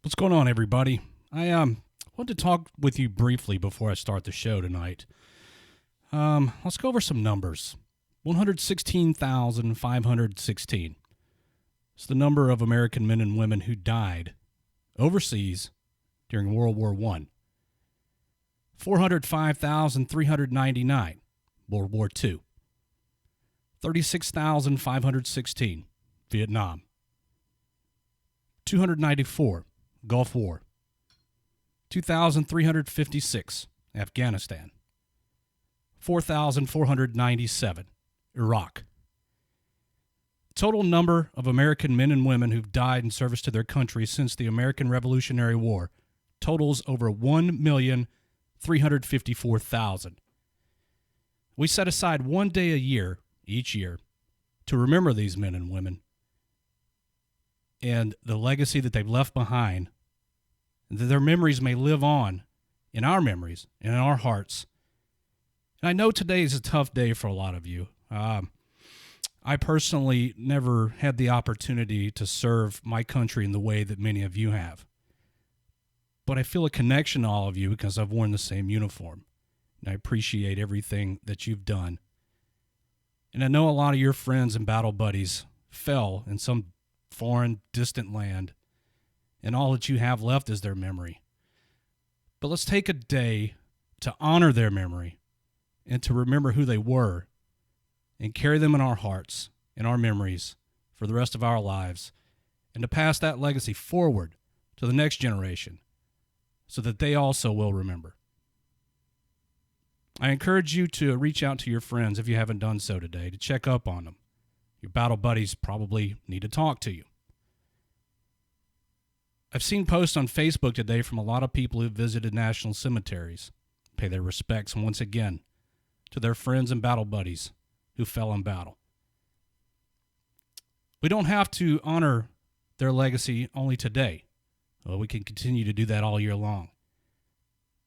What's going on, everybody? I want to talk with you briefly before I start the show tonight. Let's go over some numbers. 116,516 is the number of American men and women who died overseas during World War I. 405,399, World War II. 36,516, Vietnam. 294, Gulf War. 2,356, Afghanistan. 4,497, Iraq. Total number of American men and women who've died in service to their country since the American Revolutionary War totals over 1,354,000. We set aside one day a year, each year, to remember these men and women and the legacy that they've left behind, and that their memories may live on in our memories and in our hearts. And I know today is a tough day for a lot of you. I personally never had the opportunity to serve my country in the way that many of you have. But I feel a connection to all of you because I've worn the same uniform. And I appreciate everything that you've done. And I know a lot of your friends and battle buddies fell in some foreign, distant land, and all that you have left is their memory. But let's take a day to honor their memory and to remember who they were and carry them in our hearts, in our memories for the rest of our lives, and to pass that legacy forward to the next generation so that they also will remember. I encourage you to reach out to your friends if you haven't done so today, to check up on them. Your battle buddies probably need to talk to you. I've seen posts on Facebook today from a lot of people who visited national cemeteries, pay their respects once again to their friends and battle buddies who fell in battle. We don't have to honor their legacy only today. Well, we can continue to do that all year long.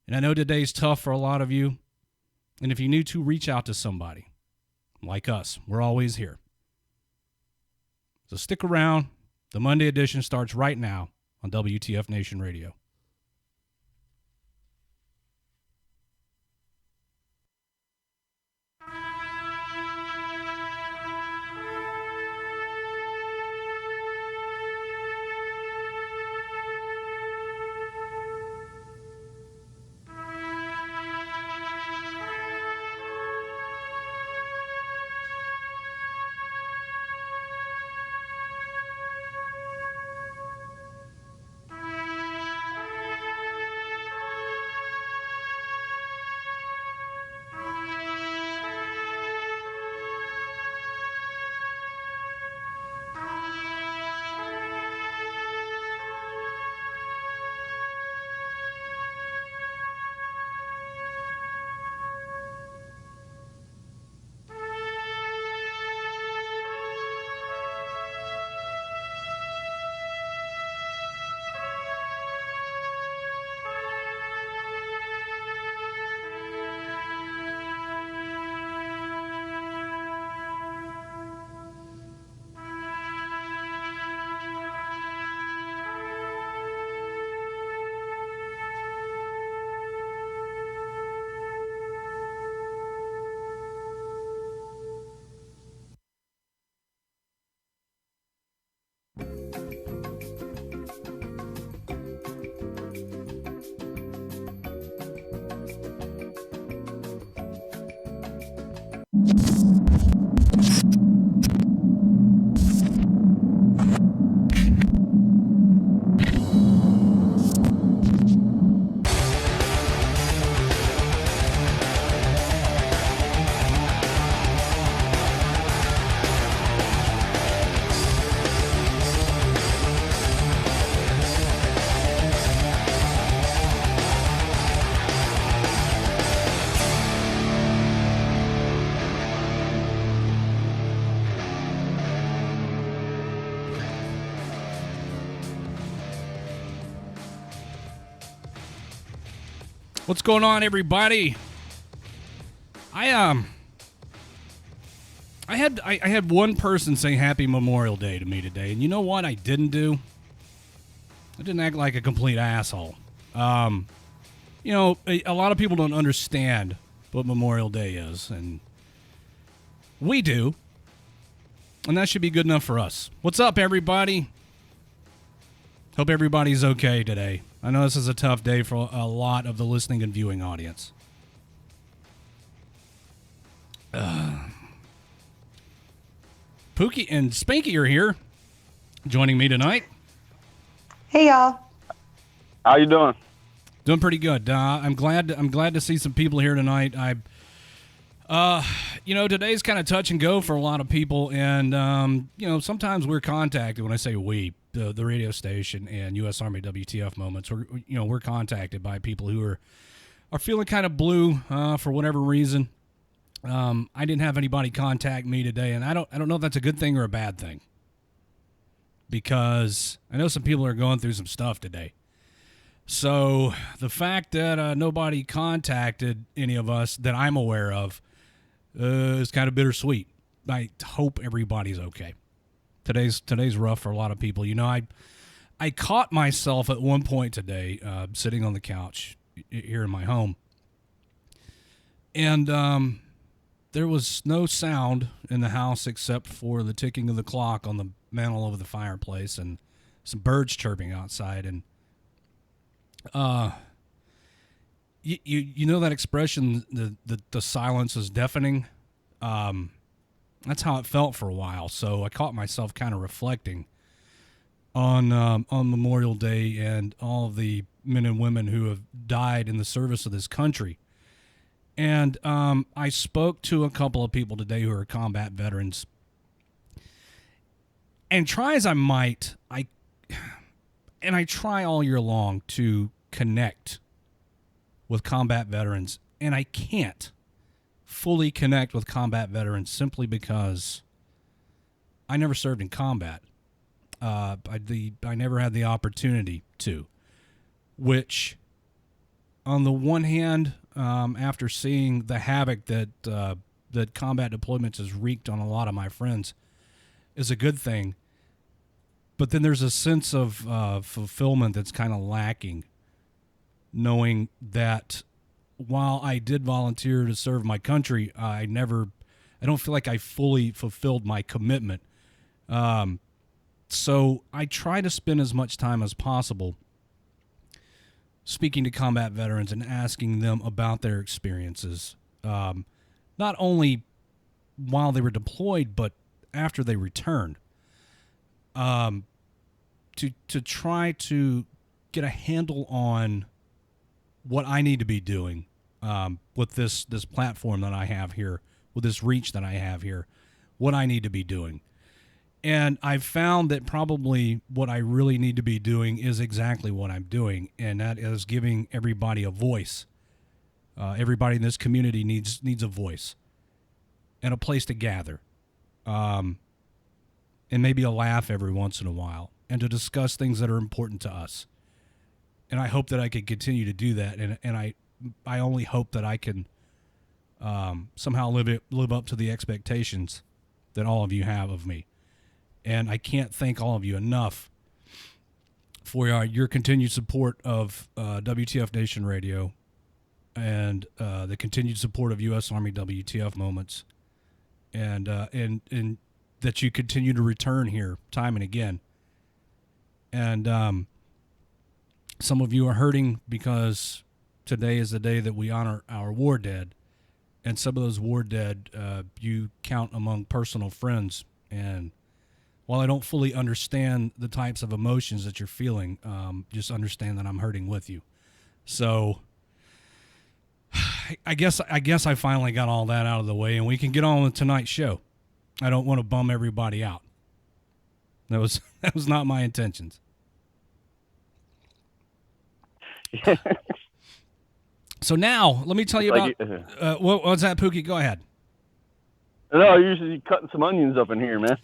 And I know today's tough for a lot of you, and if you need to, reach out to somebody like us. We're always here. So stick around. The Monday edition starts right now on WTF Nation Radio. What's going on, everybody? I had one person say Happy Memorial Day to me today, and you know what I didn't do? I didn't act like a complete asshole. You know, a lot of people don't understand what Memorial Day is, and we do. And that should be good enough for us. What's up, everybody? Hope everybody's okay today. I know this is a tough day for a lot of the listening and viewing audience. Pookie and Spanky are here, joining me tonight. Hey, y'all. How you doing? Doing pretty good. I'm glad to see some people here tonight. You know, today's kind of touch and go for a lot of people, and you know, sometimes we're contacted. When I say we, the radio station and U.S. Army WTF moments, we're contacted by people who are feeling kind of blue for whatever reason. I didn't have anybody contact me today, and I don't know if that's a good thing or a bad thing, because I know some people are going through some stuff today. So the fact that nobody contacted any of us that I'm aware of is kind of bittersweet. I hope everybody's okay. Today's rough for a lot of people. You know, I caught myself at one point today sitting on the couch here in my home, and there was no sound in the house except for the ticking of the clock on the mantle over the fireplace and some birds chirping outside. And you know that expression, the silence is deafening. That's how it felt for a while. So I caught myself kind of reflecting on Memorial Day and all of the men and women who have died in the service of this country. And I spoke to a couple of people today who are combat veterans. And try as I might, I try all year long to connect with combat veterans, and I can't fully connect with combat veterans simply because I never served in combat. I never had the opportunity to, which on the one hand, after seeing the havoc that combat deployments has wreaked on a lot of my friends, is a good thing. But then there's a sense of fulfillment that's kind of lacking, knowing that while I did volunteer to serve my country, I don't feel like I fully fulfilled my commitment. So I try to spend as much time as possible speaking to combat veterans and asking them about their experiences, not only while they were deployed, but after they returned, to try to get a handle on what I need to be doing with this platform that I have here, with this reach that I have here, what I need to be doing. And I've found that probably what I really need to be doing is exactly what I'm doing, and that is giving everybody a voice. Everybody in this community needs a voice and a place to gather, and maybe a laugh every once in a while, and to discuss things that are important to us. And I hope that I can continue to do that, and I only hope that I can somehow live up to the expectations that all of you have of me. And I can't thank all of you enough for your continued support of WTF Nation Radio and the continued support of U.S. Army WTF Moments, and that you continue to return here time and again. And some of you are hurting because today is the day that we honor our war dead, and some of those war dead you count among personal friends. And while I don't fully understand the types of emotions that you're feeling, just understand that I'm hurting with you. So I guess I finally got all that out of the way, and we can get on with tonight's show. I don't want to bum everybody out. That was not my intentions. So now, let me tell you about what's that, Pookie? Go ahead. No, you're usually cutting some onions up in here, man.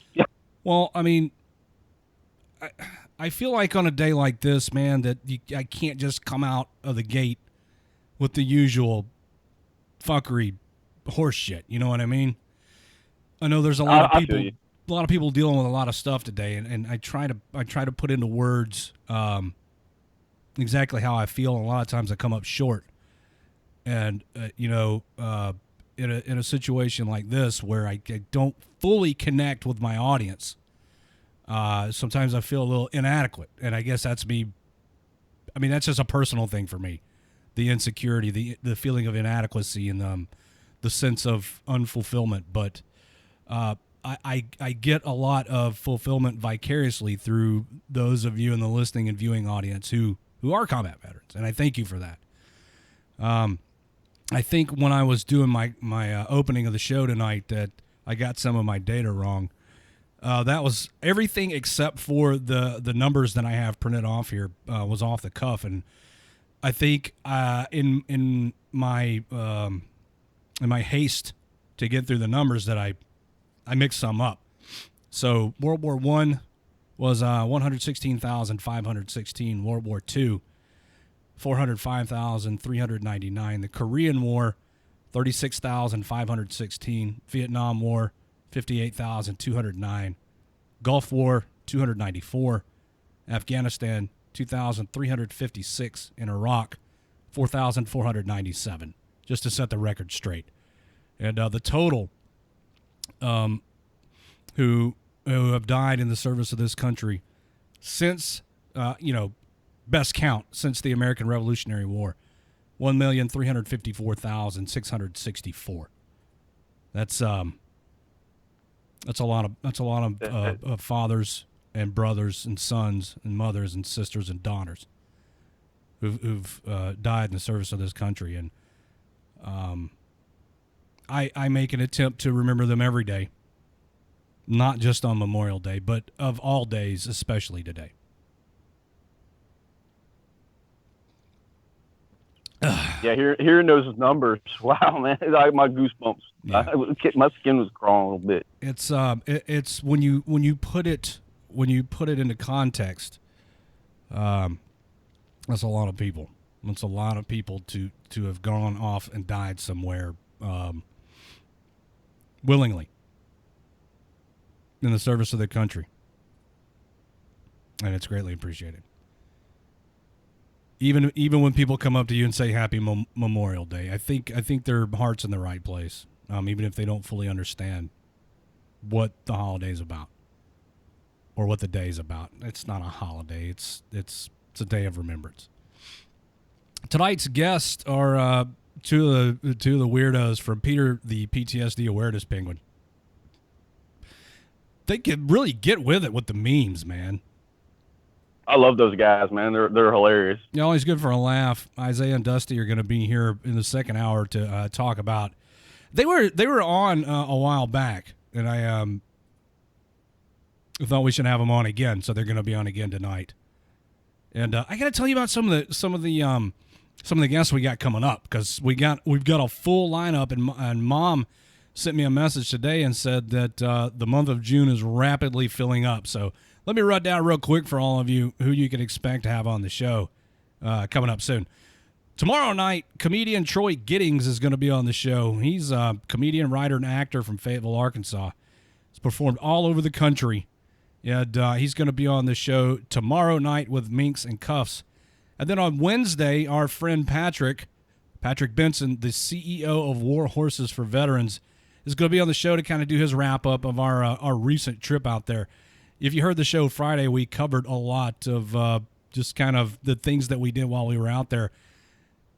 Well, I mean, I feel like on a day like this, man, that I can't just come out of the gate with the usual fuckery horse shit. You know what I mean? I know there's a lot of people dealing with a lot of stuff today, and I try to put into words exactly how I feel, and a lot of times I come up short. And in a situation like this where I don't fully connect with my audience, sometimes I feel a little inadequate, and I guess that's me. I mean, that's just a personal thing for me. The insecurity, the feeling of inadequacy, and the sense of unfulfillment. But I get a lot of fulfillment vicariously through those of you in the listening and viewing audience who are combat veterans, and I thank you for that. I think when I was doing my opening of the show tonight that I got some of my data wrong. That was everything except for the numbers that I have printed off here was off the cuff, and I think in my haste to get through the numbers that I mixed some up. So World War I was 116,516. World War II, 405,399. The Korean War, 36,516. Vietnam War, 58,209. Gulf War, 294. Afghanistan, 2,356. In Iraq, 4,497. Just to set the record straight. And the total who have died in the service of this country since, best count, since the American Revolutionary War, 1,354,664. That's a lot of fathers and brothers and sons and mothers and sisters and daughters who've died in the service of this country, and I make an attempt to remember them every day, not just on Memorial Day, but of all days, especially today. Yeah, hearing those numbers, wow, man, like my goosebumps. Yeah. My skin was crawling a little bit. It's when you put it into context. That's a lot of people. It's a lot of people to have gone off and died somewhere willingly in the service of their country, and it's greatly appreciated. Even when people come up to you and say Happy Memorial Day, I think their heart's in the right place, even if they don't fully understand what the holiday's about or what the day's about. It's not a holiday. It's a day of remembrance. Tonight's guests are two of the weirdos from Peter, the PTSD Awareness Penguin. They could really get with it with the memes, man. I love those guys, man. They're hilarious. Yeah, always good for a laugh. Isaiah and Dusty are going to be here in the second hour to talk about. They were on a while back, and I thought we should have them on again, so they're going to be on again tonight. And I got to tell you about some of the guests we got coming up, because we've got a full lineup, and Mom sent me a message today and said that the month of June is rapidly filling up. So let me run down real quick for all of you who you can expect to have on the show coming up soon. Tomorrow night, comedian Troy Giddings is going to be on the show. He's a comedian, writer, and actor from Fayetteville, Arkansas. He's performed all over the country, and he's going to be on the show tomorrow night with Minks and Cuffs. And then on Wednesday, our friend Patrick Benson, the CEO of War Horses for Veterans, is going to be on the show to kind of do his wrap-up of our recent trip out there. If you heard the show Friday, we covered a lot of just kind of the things that we did while we were out there.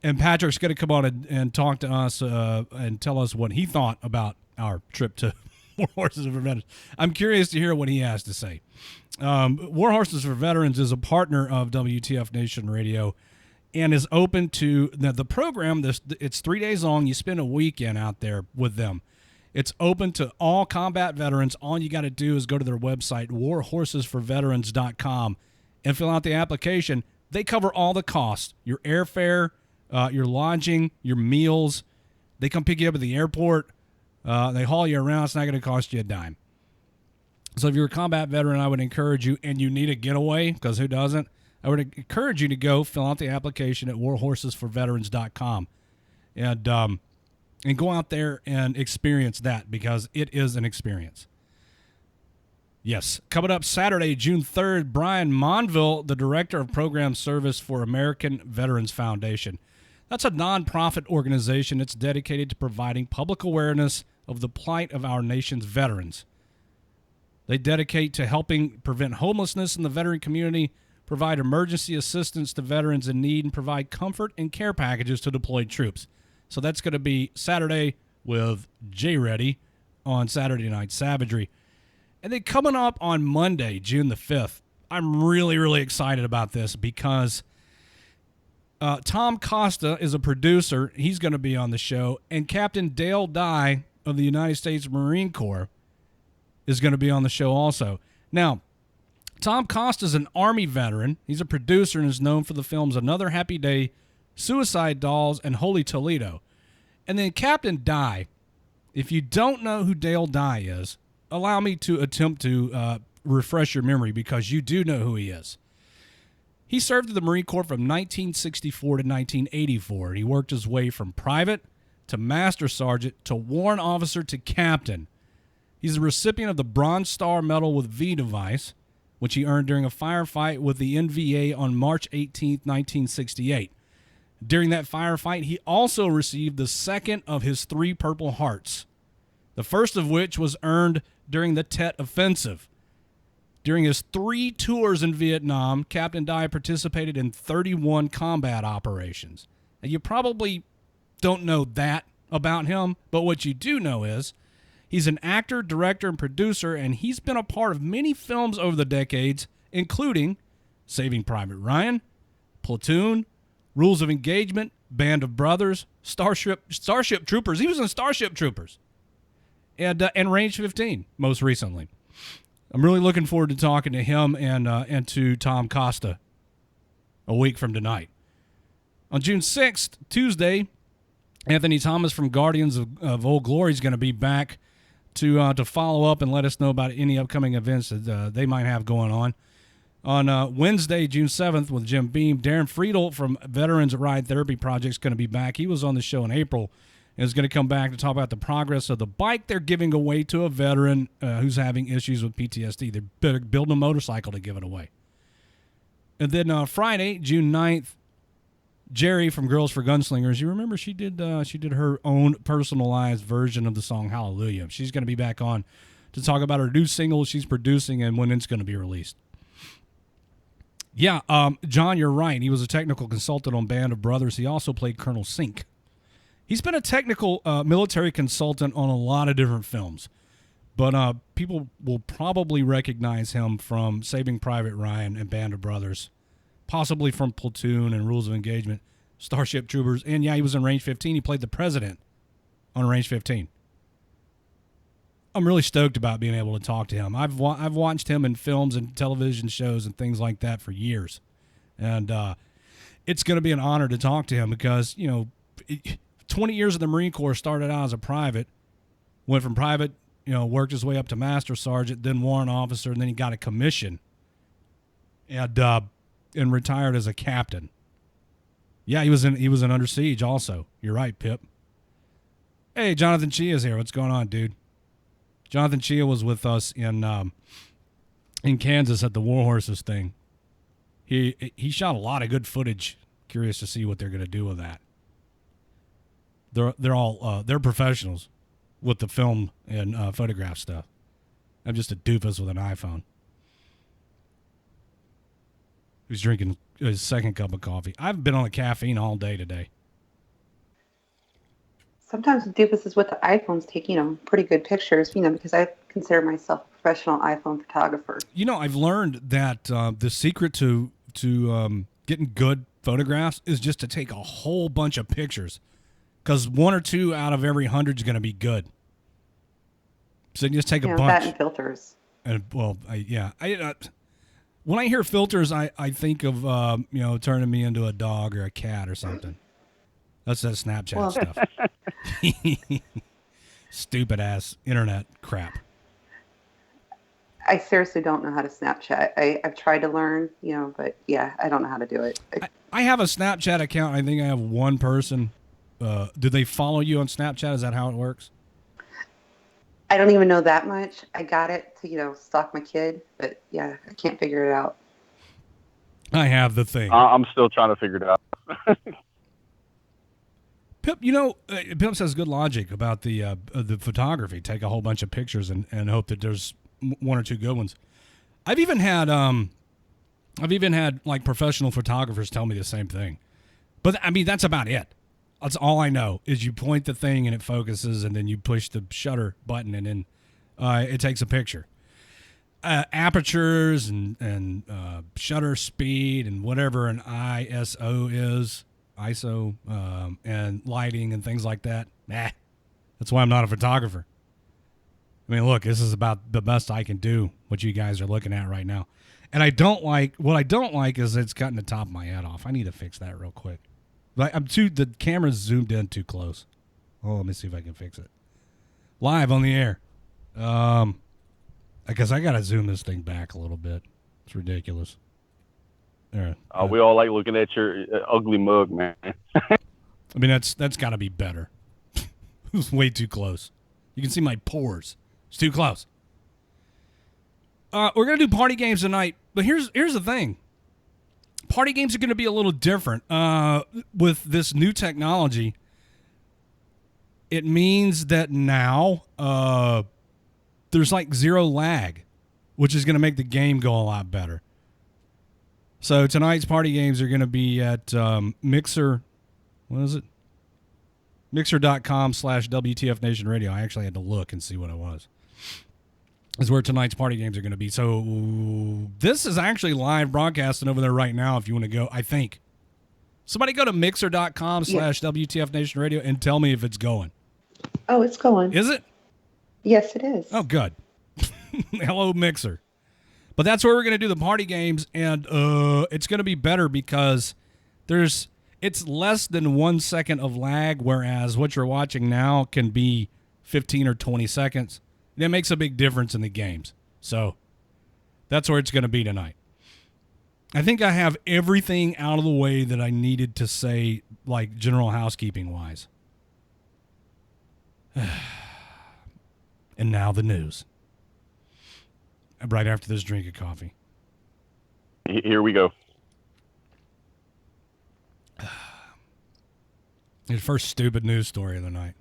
And Patrick's going to come on and talk to us and tell us what he thought about our trip to War Horses for Veterans. I'm curious to hear what he has to say. War Horses for Veterans is a partner of WTF Nation Radio and is open to the program. It's 3 days long. You spend a weekend out there with them. It's open to all combat veterans. All you got to do is go to their website, warhorsesforveterans.com, and fill out the application. They cover all the costs, your airfare, your lodging, your meals. They come pick you up at the airport. They haul you around. It's not going to cost you a dime. So if you're a combat veteran, I would encourage you, and you need a getaway, because who doesn't? I would encourage you to go fill out the application at warhorsesforveterans.com and go out there and experience that, because it is an experience. Yes. Coming up Saturday, June 3rd, Brian Monville, the Director of Program Service for American Veterans Foundation. That's a nonprofit organization that's dedicated to providing public awareness of the plight of our nation's veterans. They dedicate to helping prevent homelessness in the veteran community, provide emergency assistance to veterans in need, and provide comfort and care packages to deployed troops. So that's going to be Saturday with Jay Reddy on Saturday Night Savagery. And then coming up on Monday, June the 5th, I'm really, really excited about this because Tom Costa is a producer. He's going to be on the show. And Captain Dale Dye of the United States Marine Corps is going to be on the show also. Now, Tom Costa is an Army veteran. He's a producer and is known for the films Another Happy Day, Suicide Dolls, and Holy Toledo. And then Captain Dye, if you don't know who Dale Dye is, allow me to attempt to refresh your memory because you do know who he is. He served in the Marine Corps from 1964 to 1984. He worked his way from private to master sergeant to warrant officer to captain. He's a recipient of the Bronze Star Medal with V device, which he earned during a firefight with the NVA on March 18, 1968. During that firefight, he also received the second of his 3 Purple Hearts, the first of which was earned during the Tet Offensive. During his 3 tours in Vietnam, Captain Dye participated in 31 combat operations. Now, you probably don't know that about him, but what you do know is he's an actor, director, and producer, and he's been a part of many films over the decades, including Saving Private Ryan, Platoon, Rules of Engagement, Band of Brothers, Starship Troopers. He was in Starship Troopers. And Range 15, most recently. I'm really looking forward to talking to him and to Tom Costa a week from tonight. On June 6th, Tuesday, Anthony Thomas from Guardians of Old Glory is going to be back to follow up and let us know about any upcoming events that they might have going on. On Wednesday, June 7th, with Jim Beam, Darren Friedel from Veterans Ride Therapy Project is going to be back. He was on the show in April and is going to come back to talk about the progress of the bike they're giving away to a veteran who's having issues with PTSD. They're building a motorcycle to give it away. And then Friday, June 9th, Jerry from Girls for Gunslingers. You remember she did her own personalized version of the song Hallelujah. She's going to be back on to talk about her new single she's producing and when it's going to be released. Yeah, John, you're right. He was a technical consultant on Band of Brothers. He also played Colonel Sink. He's been a technical military consultant on a lot of different films, but people will probably recognize him from Saving Private Ryan and Band of Brothers, possibly from Platoon and Rules of Engagement, Starship Troopers, and yeah, he was in Range 15. He played the president on Range 15. I'm really stoked about being able to talk to him. I've watched him in films and television shows and things like that for years, and it's going to be an honor to talk to him because 20 years of the Marine Corps, started out as a private, went from private, worked his way up to master sergeant, then warrant officer, and then he got a commission and retired as a captain. Yeah, he was in Under Siege also. You're right, Pip. Hey, Jonathan Chia's here. What's going on, dude? Jonathan Chia was with us in Kansas at the War Horses thing. He shot a lot of good footage. Curious to see what they're going to do with that. They're professionals with the film and photograph stuff. I'm just a doofus with an iPhone who's drinking his second cup of coffee. I've been on the caffeine all day today. Sometimes doofuses with the iPhones take, pretty good pictures, because I consider myself a professional iPhone photographer. I've learned that the secret to getting good photographs is just to take a whole bunch of pictures, because 1 or 2 out of every 100 is going to be good. So you just take a bunch. That and filters. And when I hear filters, I think of turning me into a dog or a cat or something. That's that Snapchat stuff. Stupid ass internet crap. I seriously don't know how to Snapchat. I've tried to learn, but yeah, I don't know how to do it. I have a Snapchat account. I think I have one person. Do they follow you on Snapchat? Is that how it works? I don't even know that much. I got it to, stalk my kid, but yeah, I can't figure it out. I have the thing. I'm still trying to figure it out. Pip, Pip says good logic about the photography. Take a whole bunch of pictures and hope that there's one or two good ones. I've even had like professional photographers tell me the same thing. But I mean, that's about it. That's all I know is you point the thing and it focuses, and then you push the shutter button, and then it takes a picture. Apertures and shutter speed and whatever an ISO is. ISO and lighting and things like that. That's why I'm not a photographer. I mean, look, this is about the best I can do, what you guys are looking at right now. And what I don't like is it's cutting the top of my head off. I need to fix that real quick. But the camera's zoomed in too close. Oh, let me see if I can fix it. Live on the air. I guess I got to zoom this thing back a little bit. It's ridiculous. There. We all like looking at your ugly mug, man. I mean, that's got to be better. It was way too close. You can see my pores. It's too close. We're going to do party games tonight, but here's the thing. Party games are going to be a little different. With this new technology, it means that now there's like zero lag, which is going to make the game go a lot better. So tonight's party games are going to be at Mixer. What is it? Mixer.com/WTF Nation Radio. I actually had to look and see what it was. Is where tonight's party games are going to be. So this is actually live broadcasting over there right now if you want to go, I think. Somebody go to Mixer.com/WTF Nation Radio and tell me if it's going. Oh, it's going. Is it? Yes, it is. Oh, good. Hello, Mixer. But that's where we're going to do the party games, and it's going to be better because it's less than 1 second of lag, whereas what you're watching now can be 15 or 20 seconds. That makes a big difference in the games. So that's where it's going to be tonight. I think I have everything out of the way that I needed to say, like general housekeeping-wise. And now the news. Right after this drink of coffee. Here we go. The first stupid news story of the night.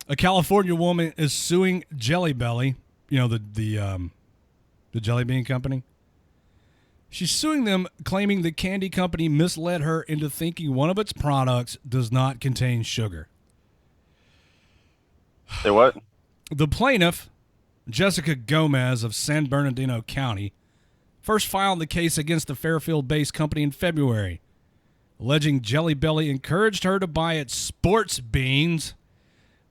A California woman is suing Jelly Belly, the Jelly Bean Company. She's suing them, claiming the candy company misled her into thinking one of its products does not contain sugar. Say what? The plaintiff, Jessica Gomez of San Bernardino County, first filed the case against the Fairfield-based company in February, alleging Jelly Belly encouraged her to buy its sports beans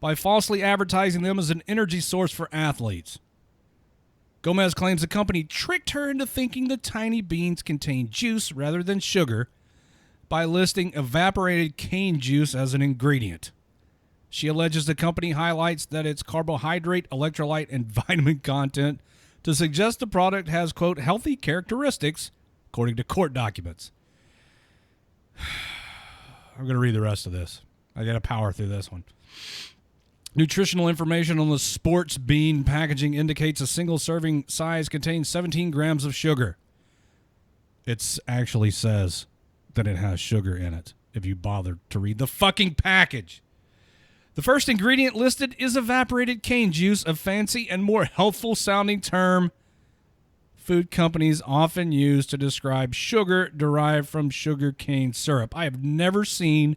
by falsely advertising them as an energy source for athletes. Gomez claims the company tricked her into thinking the tiny beans contain juice rather than sugar by listing evaporated cane juice as an ingredient. She alleges the company highlights that its carbohydrate, electrolyte, and vitamin content to suggest the product has, quote, healthy characteristics, according to court documents. I'm going to read the rest of this. I got to power through this one. Nutritional information on the sports bean packaging indicates a single serving size contains 17 grams of sugar. It actually says that it has sugar in it, if you bother to read the fucking package. The first ingredient listed is evaporated cane juice, a fancy and more healthful sounding term food companies often use to describe sugar derived from sugar cane syrup. I have never seen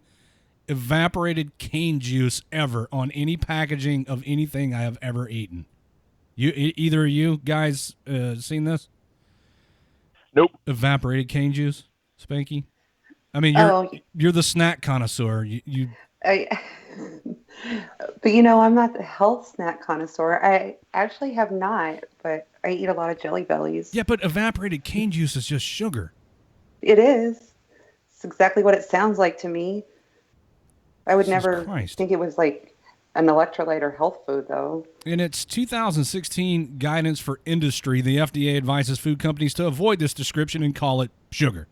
evaporated cane juice ever on any packaging of anything I have ever eaten. Either of you guys seen this? Nope. Evaporated cane juice, Spanky? I mean, you're the snack connoisseur. But I'm not the health snack connoisseur. I actually have not, but I eat a lot of Jelly Bellies. Yeah, but evaporated cane juice is just sugar. It is. It's exactly what it sounds like to me. I would Jesus never Christ. think it was like an electrolyte or health food, though. In its 2016 guidance for industry, the FDA advises food companies to avoid this description and call it sugar.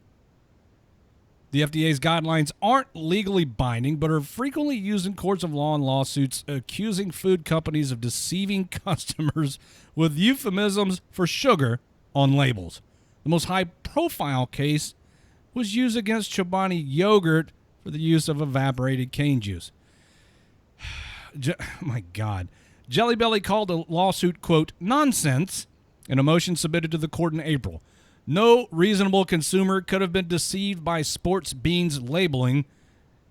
The FDA's guidelines aren't legally binding, but are frequently used in courts of law and lawsuits accusing food companies of deceiving customers with euphemisms for sugar on labels. The most high-profile case was used against Chobani yogurt for the use of evaporated cane juice. My God. Jelly Belly called the lawsuit, quote, nonsense, in a motion submitted to the court in April. No reasonable consumer could have been deceived by sports beans labeling.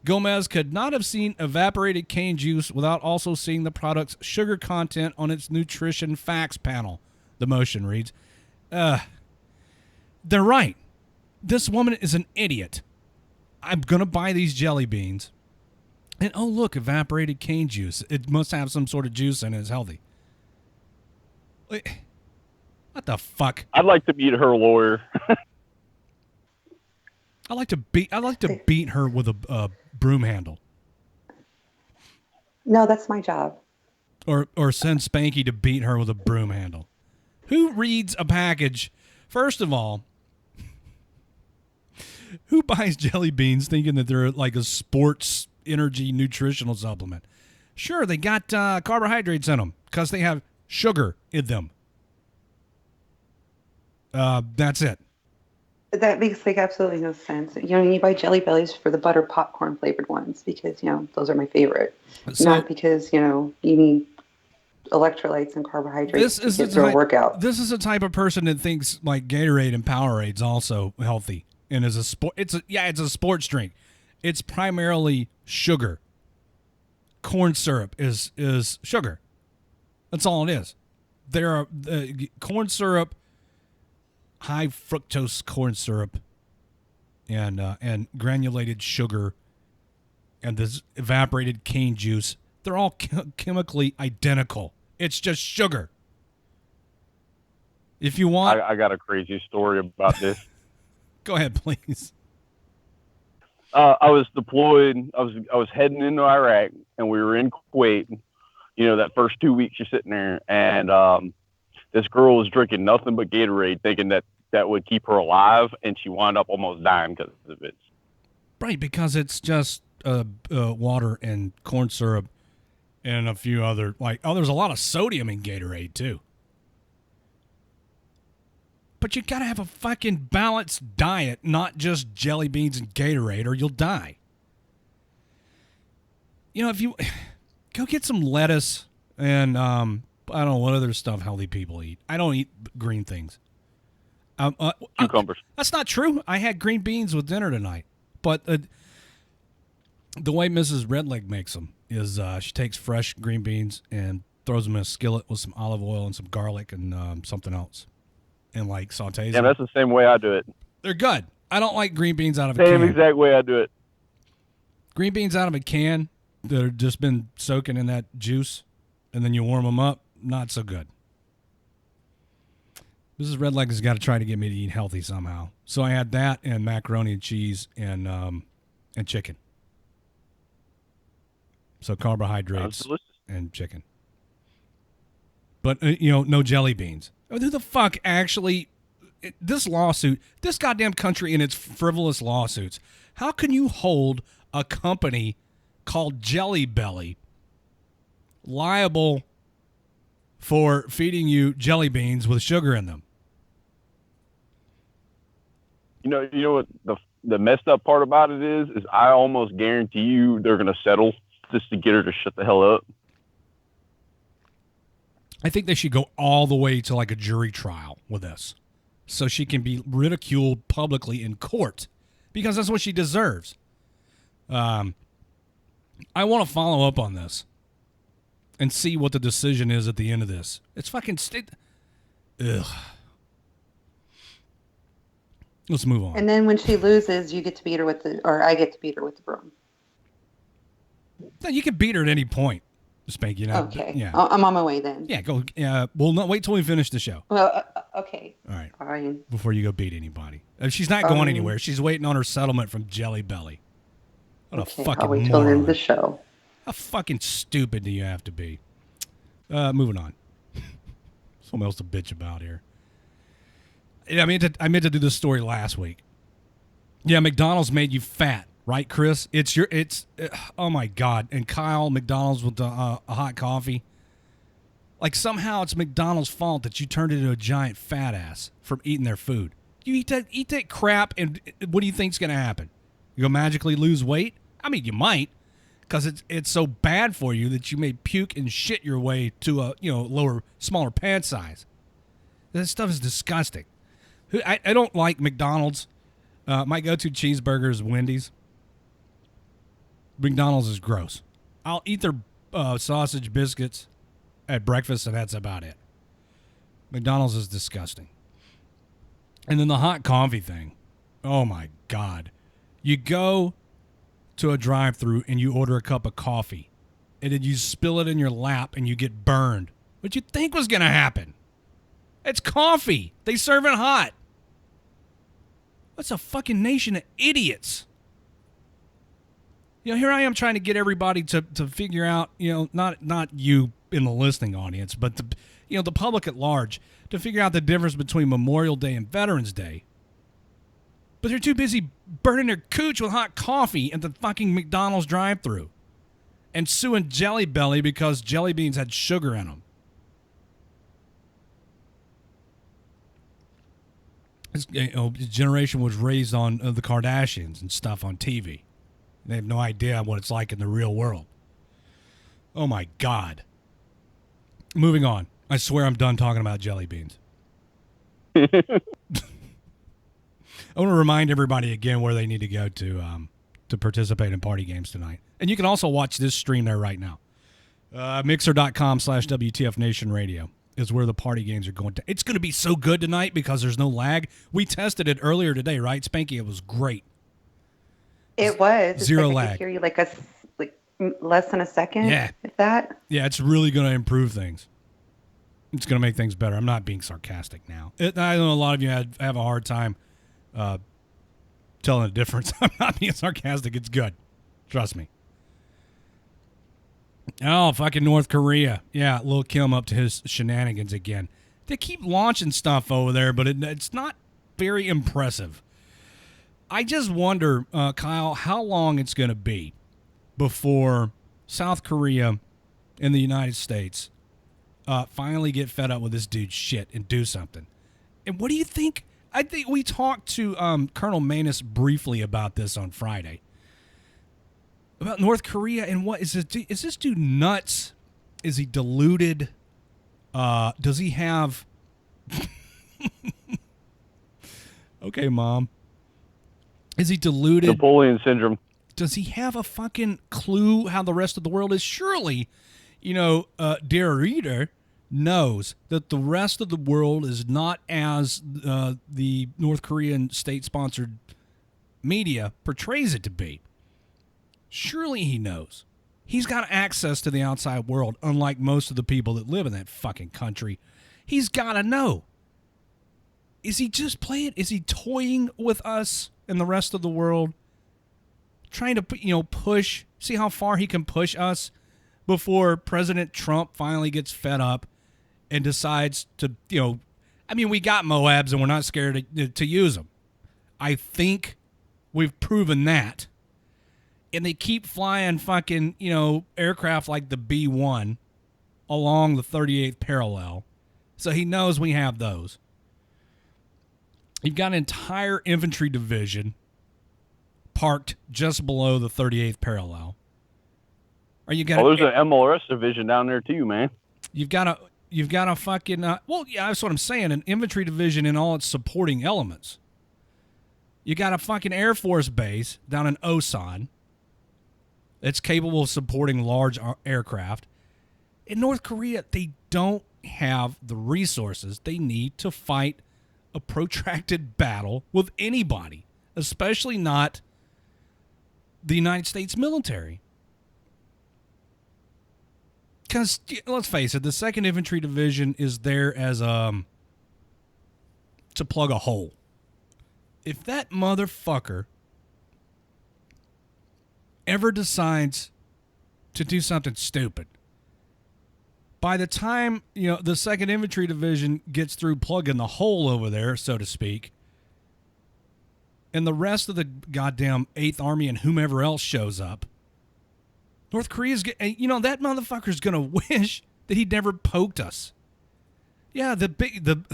Gomez could not have seen evaporated cane juice without also seeing the product's sugar content on its nutrition facts panel, the motion reads. They're right. This woman is an idiot. I'm going to buy these jelly beans. And, oh, look, evaporated cane juice. It must have some sort of juice in it. It's healthy. Wait, what the fuck? I'd like to meet her lawyer. I like to beat her with a broom handle. No, that's my job. Or send Spanky to beat her with a broom handle. Who reads a package? First of all, who buys jelly beans thinking that they're like a sports energy nutritional supplement? Sure, they got carbohydrates in them because they have sugar in them. That's it. That makes like absolutely no sense. You know, you buy Jelly Bellies for the butter popcorn flavored ones because, you know, those are my favorite. So, not because, you know, you need electrolytes and carbohydrates to get through a workout. This is the type of person that thinks like Gatorade and Powerade's also healthy and is a sport. It's a sports drink. It's primarily sugar. Corn syrup is sugar. That's all it is. There are corn syrup, high fructose corn syrup, and granulated sugar, and this evaporated cane juice. They're all chemically identical. It's just sugar. If you want, I got a crazy story about this. Go ahead, please. I was deployed. I was heading into Iraq, and we were in Kuwait. You know, that first 2 weeks you're sitting there, and this girl was drinking nothing but Gatorade, thinking that would keep her alive, and she wound up almost dying because of it. Right, because it's just water and corn syrup and a few other, there's a lot of sodium in Gatorade, too. But you got to have a fucking balanced diet, not just jelly beans and Gatorade, or you'll die. You know, if you go get some lettuce and, I don't know what other stuff healthy people eat. I don't eat green things. Cucumbers. That's not true. I had green beans with dinner tonight. But the way Mrs. Redleg makes them is she takes fresh green beans and throws them in a skillet with some olive oil and some garlic and something else. And like sautés. Yeah, that's the same way I do it. They're good. I don't like green beans out of a can. Same exact way I do it. Green beans out of a can that have just been soaking in that juice, and then you warm them up, not so good. Mrs. Redleg has got to try to get me to eat healthy somehow. So I had that and macaroni and cheese and chicken. So carbohydrates and chicken. But, no jelly beans. Who the fuck actually, this lawsuit, this goddamn country and its frivolous lawsuits, how can you hold a company called Jelly Belly liable for feeding you jelly beans with sugar in them? You know what the messed up part about it is I almost guarantee you they're going to settle just to get her to shut the hell up. I think they should go all the way to like a jury trial with this so she can be ridiculed publicly in court because that's what she deserves. I want to follow up on this and see what the decision is at the end of this. It's fucking ugh. Let's move on. And then when she loses, you get to beat her or I get to beat her with the broom. No, you can beat her at any point, Spanky. Okay. Yeah. I'm on my way then. Yeah, go. Well, no, wait till we finish the show. Well, okay. All right. Fine. Before you go beat anybody. She's not going anywhere. She's waiting on her settlement from Jelly Belly. What a fucking I'll wait till the end of the show. How fucking stupid do you have to be? Moving on. Something else to bitch about here. I meant to do this story last week. Yeah, McDonald's made you fat, right, Chris? Oh my God. And Kyle, McDonald's with a hot coffee. Like somehow it's McDonald's fault that you turned into a giant fat ass from eating their food. You eat that crap, and what do you think's going to happen? You'll magically lose weight? I mean, you might, because it's so bad for you that you may puke and shit your way to a smaller pant size. That stuff is disgusting. I don't like McDonald's. My go-to cheeseburger is Wendy's. McDonald's is gross. I'll eat their sausage biscuits at breakfast, and that's about it. McDonald's is disgusting. And then the hot coffee thing. Oh, my God. You go to a drive-thru and you order a cup of coffee, and then you spill it in your lap and you get burned. What you think was going to happen? It's coffee. They serve it hot. What's a fucking nation of idiots? Here I am trying to get everybody to figure out, not you in the listening audience, but the public at large, to figure out the difference between Memorial Day and Veterans Day. But they're too busy burning their cooch with hot coffee at the fucking McDonald's drive-thru and suing Jelly Belly because jelly beans had sugar in them. His generation was raised on the Kardashians and stuff on TV. They have no idea what it's like in the real world. Oh, my God. Moving on. I swear I'm done talking about jelly beans. I want to remind everybody again where they need to go to participate in party games tonight. And you can also watch this stream there right now. Mixer.com/WTF Nation Radio is where the party games are going to. It's going to be so good tonight because there's no lag. We tested it earlier today, right, Spanky? It was great. It was. Zero I lag. could hear you like less than a second. Yeah. If that. Yeah, it's really going to improve things. It's going to make things better. I'm not being sarcastic now. I know a lot of you have a hard time telling the difference. I'm not being sarcastic. It's good. Trust me. Oh, fucking North Korea. Yeah, Lil Kim up to his shenanigans again. They keep launching stuff over there, but it's not very impressive. I just wonder, Kyle, how long it's going to be before South Korea and the United States finally get fed up with this dude's shit and do something. And what do you think? I think we talked to Colonel Manus briefly about this on Friday. About North Korea and what is this dude nuts? Is he deluded? Does he have... Okay, Mom. Is he deluded? Napoleon syndrome. Does he have a fucking clue how the rest of the world is? Surely, dear reader knows that the rest of the world is not as the North Korean state-sponsored media portrays it to be. Surely he knows. He's got access to the outside world, unlike most of the people that live in that fucking country. He's got to know. Is he just playing? Is he toying with us and the rest of the world? Trying to, push, see how far he can push us before President Trump finally gets fed up and decides to, we got Moabs and we're not scared to use them. I think we've proven that. And they keep flying fucking, aircraft like the B-1 along the 38th parallel. So he knows we have those. You've got an entire infantry division parked just below the 38th parallel. Or you got there's an MLRS division down there too, man. You've got a fucking that's what I'm saying, an infantry division in all its supporting elements. You got a fucking Air Force base down in Osan. It's capable of supporting large aircraft. In North Korea, they don't have the resources they need to fight a protracted battle with anybody, especially not the United States military. Because, let's face it, the 2nd Infantry Division is there as to plug a hole. If that motherfucker ever decides to do something stupid, by the time, the 2nd Infantry Division gets through plugging the hole over there, so to speak, and the rest of the goddamn Eighth Army and whomever else shows up, North Korea's, that motherfucker's gonna wish that he'd never poked us. Yeah, the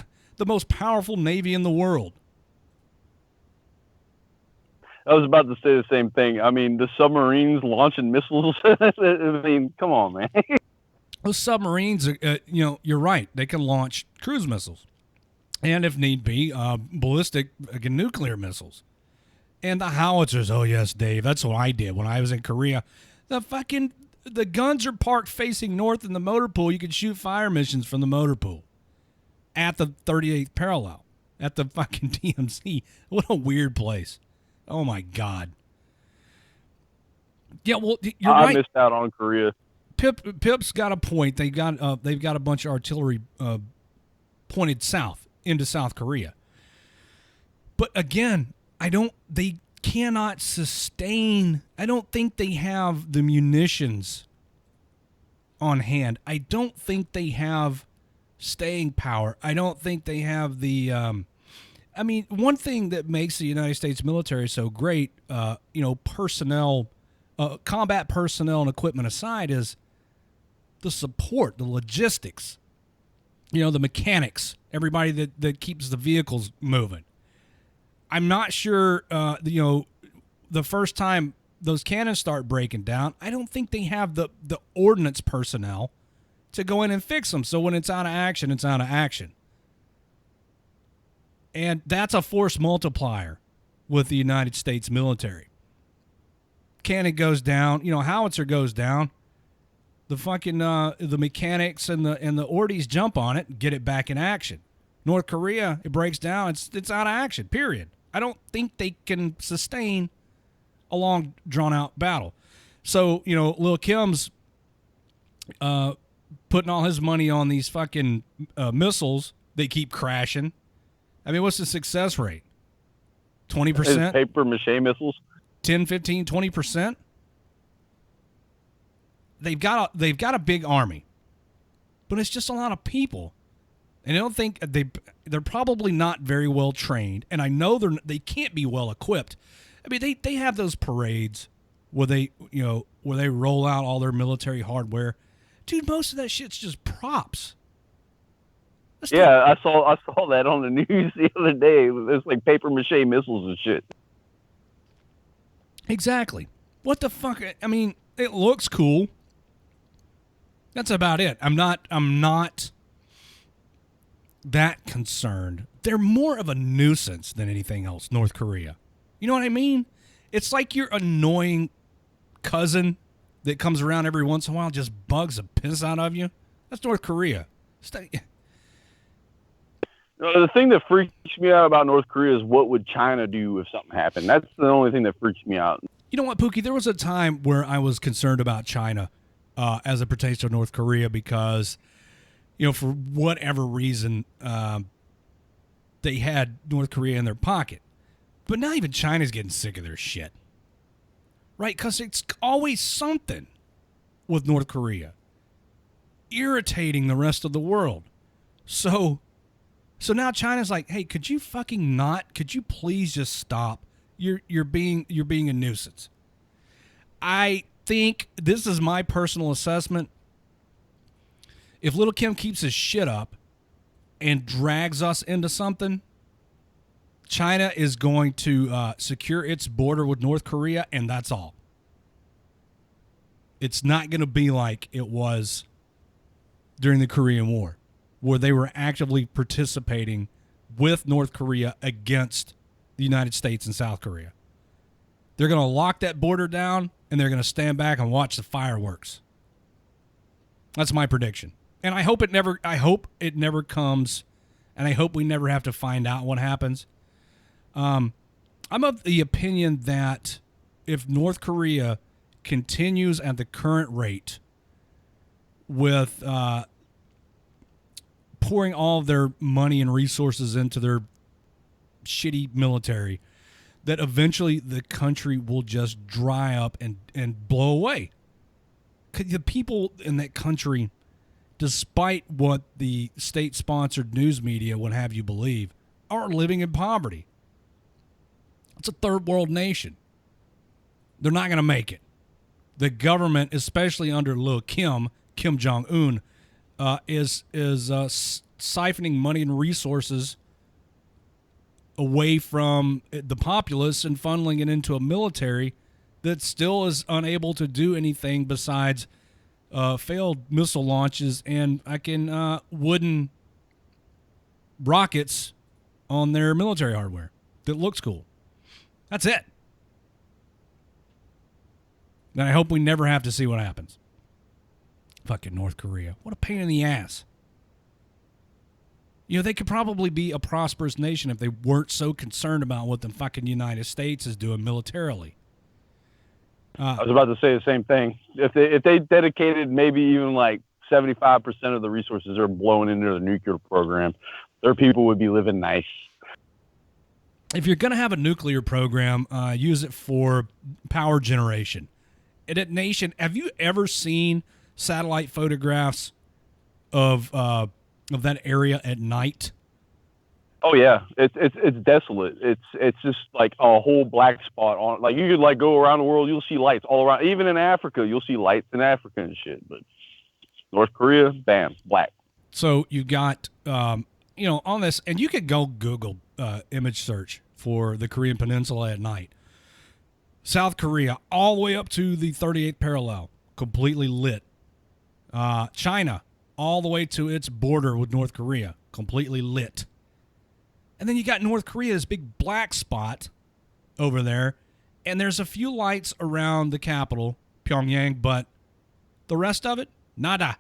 most powerful navy in the world. I was about to say the same thing. I mean, the submarines launching missiles. I mean, come on, man. Those submarines, you're right. They can launch cruise missiles, and if need be, ballistic nuclear missiles. And the howitzers. Oh yes, Dave. That's what I did when I was in Korea. The guns are parked facing north in the motor pool. You can shoot fire missions from the motor pool at the 38th parallel at the fucking DMZ. What a weird place. Oh my God. Yeah, well, you're right. I missed out on Korea. Pip's got a point. They've got a bunch of artillery pointed south into South Korea. But again, they cannot sustain. I don't think they have the munitions on hand. I don't think they have staying power. I don't think they have the one thing that makes the United States military so great, personnel, combat personnel and equipment aside, is the support, the logistics, the mechanics, everybody that keeps the vehicles moving. I'm not sure, the first time those cannons start breaking down, I don't think they have the ordnance personnel to go in and fix them. So when it's out of action, it's out of action. And that's a force multiplier with the United States military. Cannon goes down, howitzer goes down. The fucking the mechanics and the ordies jump on it and get it back in action. North Korea, it breaks down, it's out of action. Period. I don't think they can sustain a long drawn out battle. So Lil Kim's putting all his money on these fucking missiles. They keep crashing. I mean, what's the success rate? 20%? Paper mache missiles? 10, 15, 20%? They've got a big army, but it's just a lot of people, and I don't think they're probably not very well trained. And I know they can't be well equipped. I mean, they have those parades where they roll out all their military hardware. Dude, most of that shit's just props. I saw that on the news the other day. It's like paper mache missiles and shit. Exactly. What the fuck? I mean, it looks cool. That's about it. I'm not that concerned. They're more of a nuisance than anything else, North Korea. You know what I mean? It's like your annoying cousin that comes around every once in a while, just bugs the piss out of you. That's North Korea. The thing that freaks me out about North Korea is what would China do if something happened. That's the only thing that freaks me out. You know what, Pookie? There was a time where I was concerned about China as it pertains to North Korea because, for whatever reason, they had North Korea in their pocket. But now even China's getting sick of their shit. Right? Because it's always something with North Korea irritating the rest of the world. So now China's like, hey, could you please just stop? You're being a nuisance. I think this is my personal assessment. If Little Kim keeps his shit up and drags us into something, China is going to secure its border with North Korea, and that's all. It's not going to be like it was during the Korean War, where they were actively participating with North Korea against the United States and South Korea. They're going to lock that border down, and they're going to stand back and watch the fireworks. That's my prediction. And I hope it never comes, and I hope we never have to find out what happens. I'm of the opinion that if North Korea continues at the current rate with pouring all of their money and resources into their shitty military, that eventually the country will just dry up and blow away. The people in that country, despite what the state-sponsored news media would have you believe, are living in poverty. It's a third world nation. They're not going to make it. The government, especially under Kim Jong-un, is siphoning money and resources away from the populace and funneling it into a military that still is unable to do anything besides failed missile launches and wooden rockets on their military hardware that looks cool. That's it. And I hope we never have to see what happens. Fucking North Korea. What a pain in the ass. You know, they could probably be a prosperous nation if they weren't so concerned about what the fucking United States is doing militarily. I was about to say the same thing. If they dedicated maybe even like 75% of the resources they're blowing into the nuclear program, their people would be living nice. If you're going to have a nuclear program, use it for power generation. In a nation, have you ever seen satellite photographs of that area at night? Oh yeah, it's desolate. It's just like a whole black spot on. Like you could like go around the world, you'll see lights all around. Even in Africa, you'll see lights in Africa and shit. But North Korea, bam, black. So you got on this, and you could go Google image search for the Korean Peninsula at night. South Korea, all the way up to the 38th parallel, completely lit. China, all the way to its border with North Korea, completely lit. And then you got North Korea, this big black spot over there, and there's a few lights around the capital, Pyongyang, but the rest of it, nada,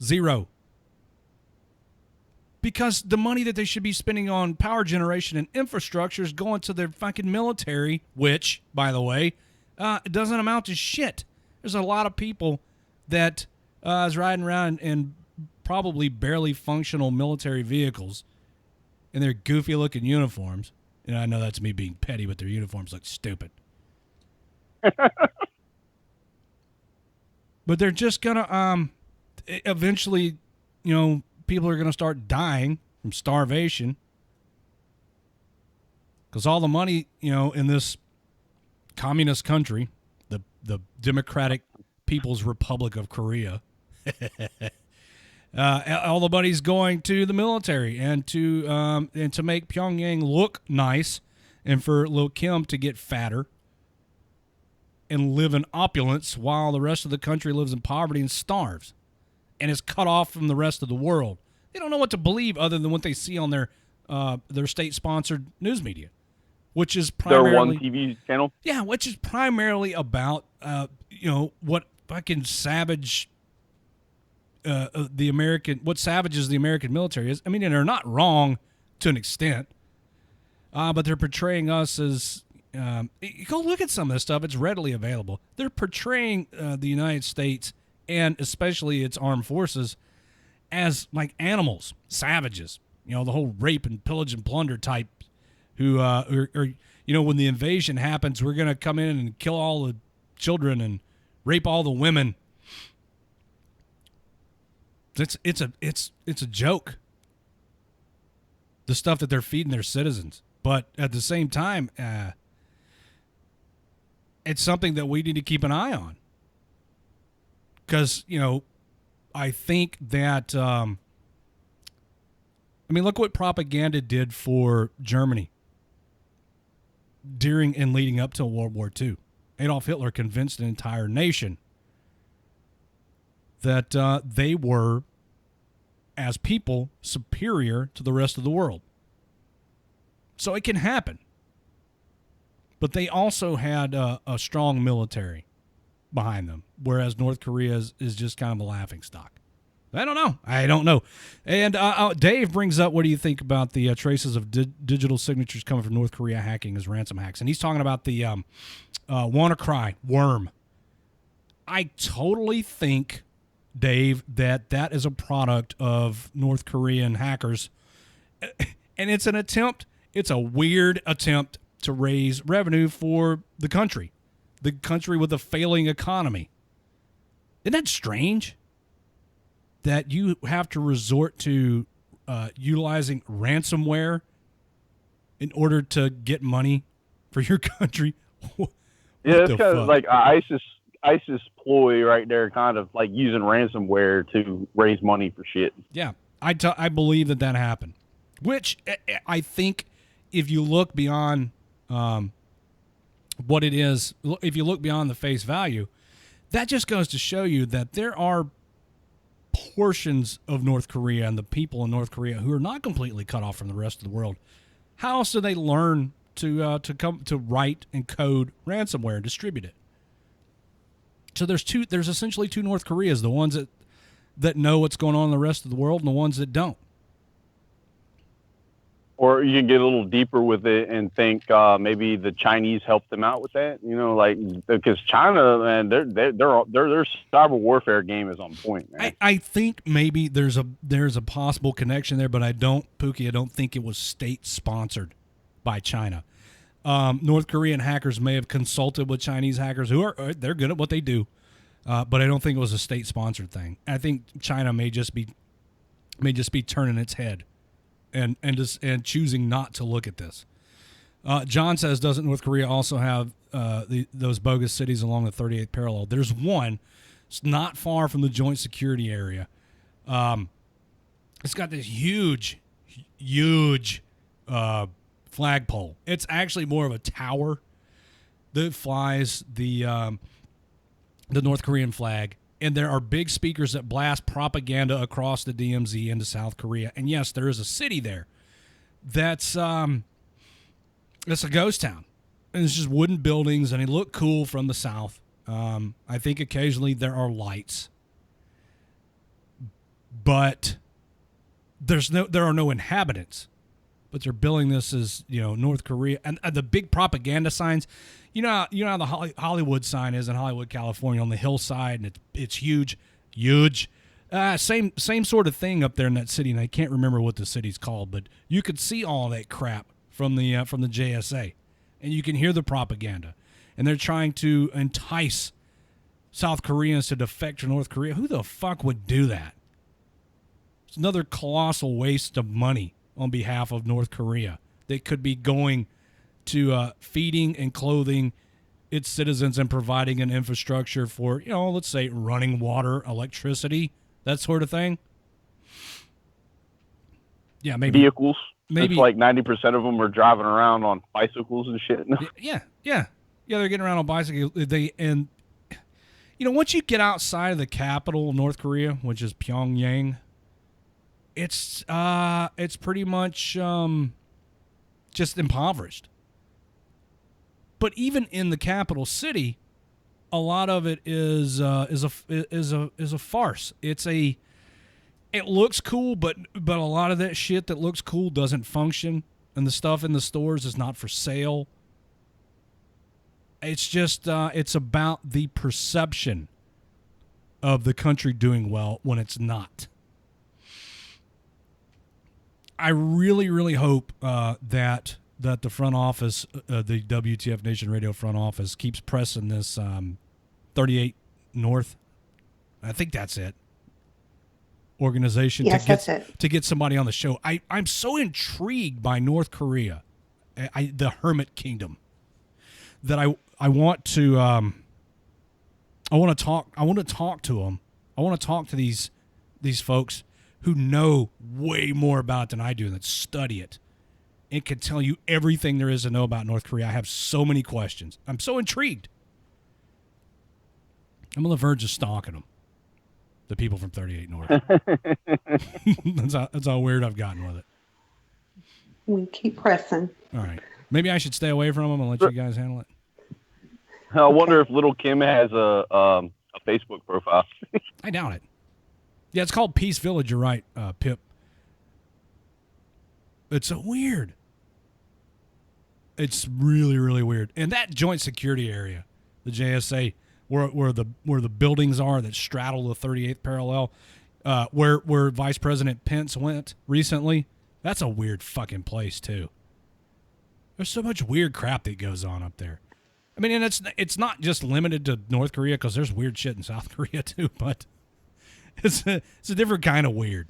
zero. Because the money that they should be spending on power generation and infrastructure is going to their fucking military, which, by the way, it doesn't amount to shit. There's a lot of people that is riding around in probably barely functional military vehicles in their goofy-looking uniforms. And I know that's me being petty, but their uniforms look stupid. But they're just going to eventually, people are going to start dying from starvation because all the money, in this communist country, the Democratic People's Republic of Korea, all the money's going to the military and to make Pyongyang look nice and for Lil Kim to get fatter and live in opulence while the rest of the country lives in poverty and starves and is cut off from the rest of the world. They don't know what to believe other than what they see on their state-sponsored news media, which is primarily their one TV channel. Yeah, which is primarily about what fucking savage what savages the American military is. I mean, and they're not wrong to an extent, but they're portraying us as go look at some of this stuff. It's readily available. They're portraying the United States and especially its armed forces as like animals, savages. The whole rape and pillage and plunder type who when the invasion happens, we're going to come in and kill all the children and rape all the women. It's a joke. The stuff that they're feeding their citizens. But at the same time, it's something that we need to keep an eye on. Because, I think that, look what propaganda did for Germany during and leading up to World War II. Adolf Hitler convinced an entire nation that they were, as people, superior to the rest of the world. So it can happen. But they also had a strong military behind them, whereas North Korea is just kind of a laughingstock. I don't know. And Dave brings up, what do you think about the traces of digital signatures coming from North Korea hacking as ransom hacks? And he's talking about the WannaCry worm. I totally think, Dave, that is a product of North Korean hackers. And it's a weird attempt to raise revenue for the country with a failing economy. Isn't that strange? That you have to resort to utilizing ransomware in order to get money for your country. What Yeah, it's the kind of fuck? like a ISIS ploy right there, kind of like using ransomware to raise money for shit. Yeah, I believe that happened. Which I think, if you look beyond what it is, if you look beyond the face value, that just goes to show you that there are portions of North Korea and the people in North Korea who are not completely cut off from the rest of the world. How else do they learn to come to write and code ransomware and distribute it? So there's essentially two North Koreas: the ones that know what's going on in the rest of the world, and the ones that don't. Or you can get a little deeper with it and think maybe the Chinese helped them out with that. You know, like because China, man, their cyber warfare game is on point, man. I think maybe there's a possible connection there, but I don't think it was state sponsored by China. North Korean hackers may have consulted with Chinese hackers who they're good at what they do, but I don't think it was a state sponsored thing. I think China may just be turning its head and choosing not to look at this. John says, doesn't North Korea also have those bogus cities along the 38th parallel? There's one. It's not far from the joint security area. It's got this huge flagpole. It's actually more of a tower that flies the North Korean flag. And there are big speakers that blast propaganda across the DMZ into South Korea. And yes, there is a city there that's it's a ghost town. And it's just wooden buildings, and they look cool from the south. I think occasionally there are lights. But there are no inhabitants. But they're billing this as, North Korea. And the big propaganda signs, you know how the Hollywood sign is in Hollywood, California, on the hillside, and it's huge. Same sort of thing up there in that city, and I can't remember what the city's called, but you could see all that crap from the JSA, and you can hear the propaganda, and they're trying to entice South Koreans to defect to North Korea. Who the fuck would do that? It's another colossal waste of money on behalf of North Korea that could be going to feeding and clothing its citizens and providing an infrastructure for, let's say running water, electricity, that sort of thing. Yeah, maybe vehicles. It's like 90% of them are driving around on bicycles and shit. Yeah, they're getting around on bicycles. Once you get outside of the capital of North Korea, which is Pyongyang, it's pretty much just impoverished. But even in the capital city, a lot of it is a farce. It looks cool, but a lot of that shit that looks cool doesn't function, and the stuff in the stores is not for sale. It's just it's about the perception of the country doing well when it's not. I really, really hope that the front office, the WTF Nation Radio front office, keeps pressing this 38 North. I think that's it. Organization to get somebody on the show. I'm so intrigued by North Korea, the Hermit Kingdom, that I want to talk to them. I want to talk to these folks who know way more about it than I do, and that study it and can tell you everything there is to know about North Korea. I have so many questions. I'm so intrigued. I'm on the verge of stalking them. The people from 38 North. That's how weird I've gotten with it. We keep pressing. All right. Maybe I should stay away from them and let you guys handle it. I wonder if Little Kim has a Facebook profile. I doubt it. Yeah, it's called Peace Village. You're right, Pip. It's so weird. It's really, really weird. And that joint security area, the JSA, where the buildings are that straddle the 38th parallel, where Vice President Pence went recently, that's a weird fucking place too. There's so much weird crap that goes on up there. I mean, and it's not just limited to North Korea, because there's weird shit in South Korea too, but it's a different kind of weird.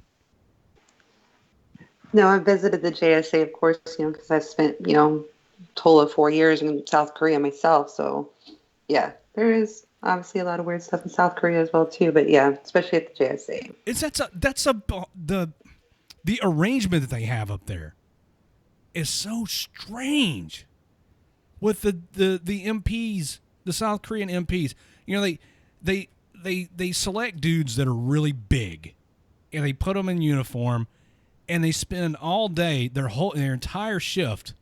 No, I visited the JSA, of course, because I've spent, total of 4 years in South Korea myself. So yeah, there is obviously a lot of weird stuff in South Korea as well too. But yeah, especially at the JSA. The arrangement that they have up there is so strange with the MPs, the South Korean MPs. You know, they select dudes that are really big, and they put them in uniform, and they spend all day their entire shift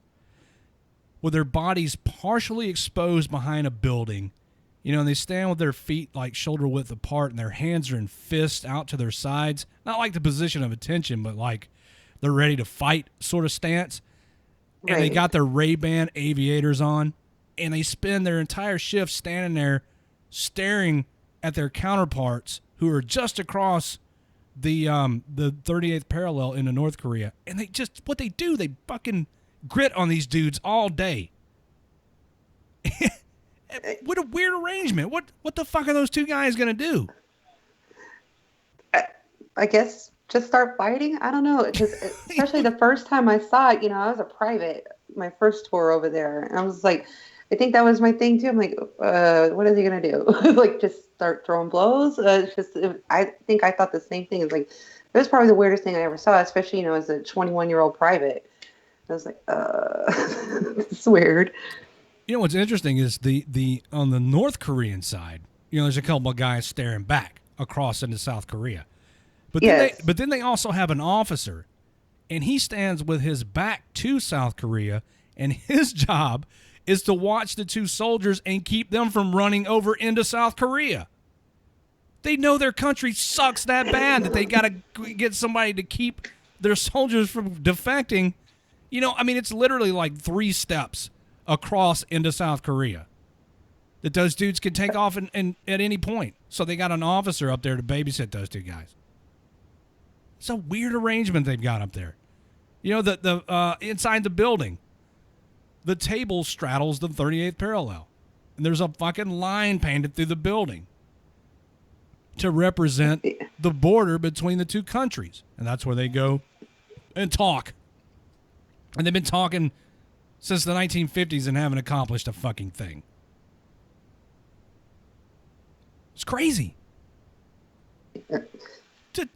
with their bodies partially exposed behind a building. You know, and they stand with their feet like shoulder width apart, and their hands are in fists out to their sides. Not like the position of attention, but like they're ready to fight sort of stance. And they got their Ray-Ban aviators on, and they spend their entire shift standing there staring at their counterparts who are just across the 38th parallel into North Korea. And they just, what they do, they fucking grit on these dudes all day. What a weird arrangement. What the fuck are those two guys going to do? I guess just start fighting. I don't know. Because especially the first time I saw it, you know, I was a private, my first tour over there. And I was like, I think that was my thing too. I'm like, what is he going to do? Like, just start throwing blows? I think I thought the same thing. It's like, it was probably the weirdest thing I ever saw, especially, you know, as a 21-year-old private. I was like, it's weird. You know what's interesting is the on the North Korean side, you know, there's a couple of guys staring back across into South Korea. But then they also have an officer, and he stands with his back to South Korea, and his job is to watch the two soldiers and keep them from running over into South Korea. They know their country sucks that bad that they got to get somebody to keep their soldiers from defecting. You know, I mean, it's literally like 3 steps across into South Korea that those dudes can take off and at any point. So they got an officer up there to babysit those two guys. It's a weird arrangement they've got up there. You know, the inside the building, the table straddles the 38th parallel. And there's a fucking line painted through the building to represent the border between the two countries. And that's where they go and talk. And they've been talking since the 1950s and haven't accomplished a fucking thing. It's crazy.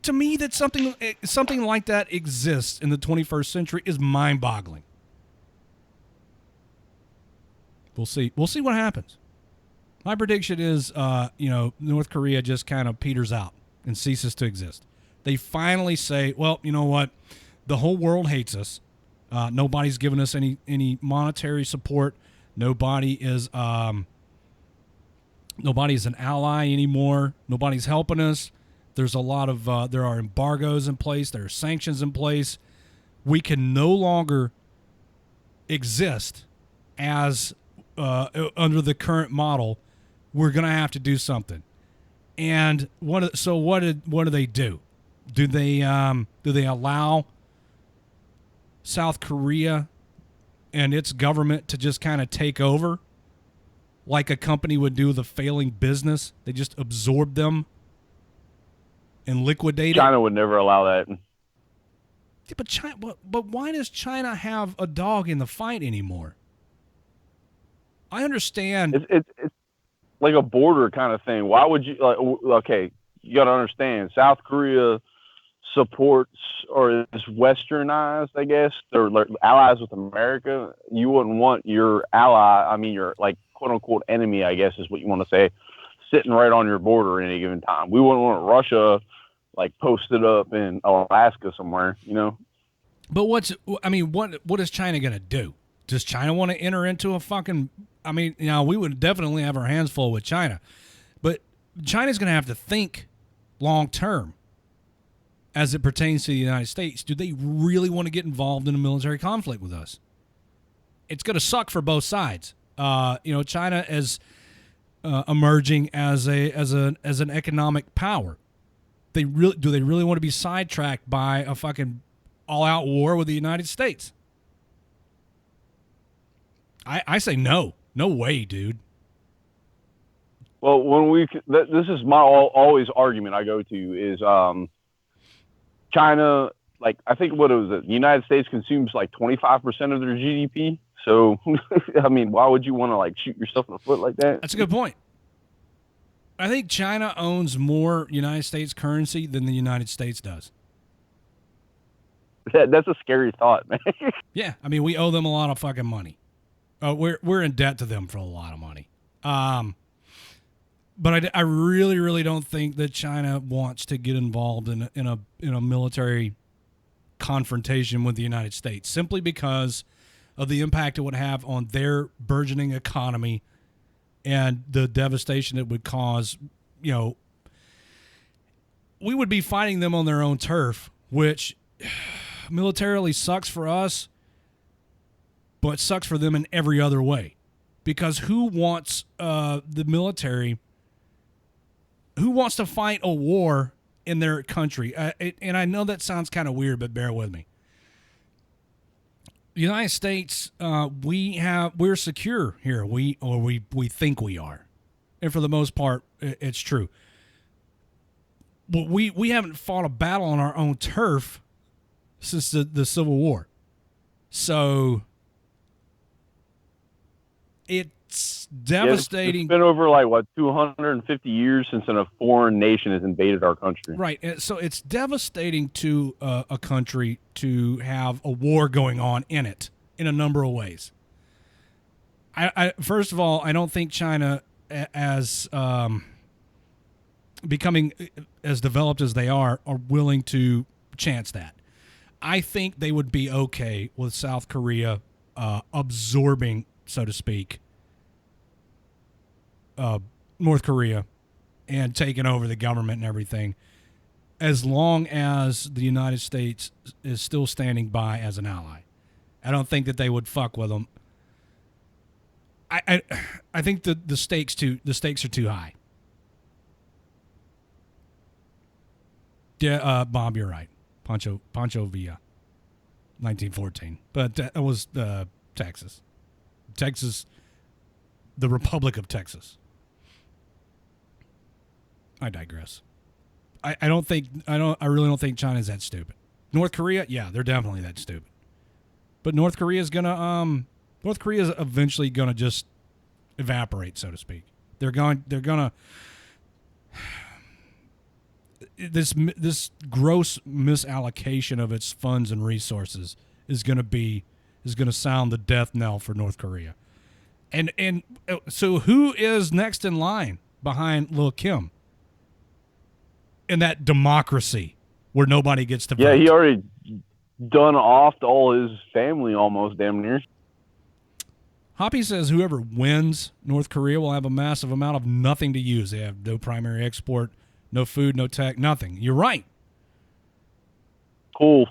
To me, that something like that exists in the 21st century is mind-boggling. We'll see. We'll see what happens. My prediction is, North Korea just kind of peters out and ceases to exist. They finally say, well, you know what? The whole world hates us. Nobody's giving us any monetary support. Nobody's an ally anymore. Nobody's helping us. There's a lot of there are embargoes in place. There are sanctions in place. We can no longer exist as under the current model. We're gonna have to do something. And what do they do? Do they allow South Korea and its government to just kind of take over like a company would do with a failing business? They just absorb them and liquidate China would never allow that. Yeah, but why does China have a dog in the fight anymore? I understand. It's like a border kind of thing. Why would you okay, you got to understand, South Korea supports or is westernized, I guess. They're allies with America. You wouldn't want your ally, your like quote unquote enemy, I guess is what you want to say, sitting right on your border at any given time. We wouldn't want Russia like posted up in Alaska somewhere, you know. But what is China going to do? Does China want to enter into a fucking, we would definitely have our hands full with China. But China's going to have to think long term as it pertains to the United States. Do they really want to get involved in a military conflict with us? It's going to suck for both sides. China is emerging as an economic power. Do they really want to be sidetracked by a fucking all-out war with the United States? I say no. No way, dude. Well, this is my always argument I go to is China, like I think what it was, the United States consumes like 25% of their GDP. So, I mean, why would you want to like shoot yourself in the foot like that? That's a good point. I think China owns more United States currency than the United States does. That's a scary thought, man. Yeah, I mean, we owe them a lot of fucking money. We're in debt to them for a lot of money. But I really, really don't think that China wants to get involved in a military confrontation with the United States, simply because of the impact it would have on their burgeoning economy and the devastation it would cause. You know, we would be fighting them on their own turf, which militarily sucks for us, but sucks for them in every other way. Because who wants the military? Who wants to fight a war in their country? And I know that sounds kind of weird, but bear with me. The United States, we're secure here. We think we are, and for the most part, it's true. But we haven't fought a battle on our own turf since the Civil War, so it's devastating. It's been over like 250 years since a foreign nation has invaded our country. Right. So it's devastating to a country to have a war going on in it in a number of ways. I first of all, I don't think China, as becoming as developed as they are willing to chance that. I think they would be okay with South Korea absorbing, so to speak, North Korea and taking over the government and everything, as long as the United States is still standing by as an ally. I don't think that they would fuck with them. I think the stakes are too high. Yeah, Bob, you're right. Pancho Villa, 1914, but that was Texas, the Republic of Texas. I digress. I really don't think China's that stupid. North Korea, yeah, they're definitely that stupid. But North Korea's eventually gonna just evaporate, so to speak. They're gonna this gross misallocation of its funds and resources is gonna sound the death knell for North Korea. And so who is next in line behind Lil Kim in that democracy where nobody gets to vote? Yeah, he already done offed all his family almost, damn near. Hoppy says whoever wins North Korea will have a massive amount of nothing to use. They have no primary export, no food, no tech, nothing. You're right. Cool.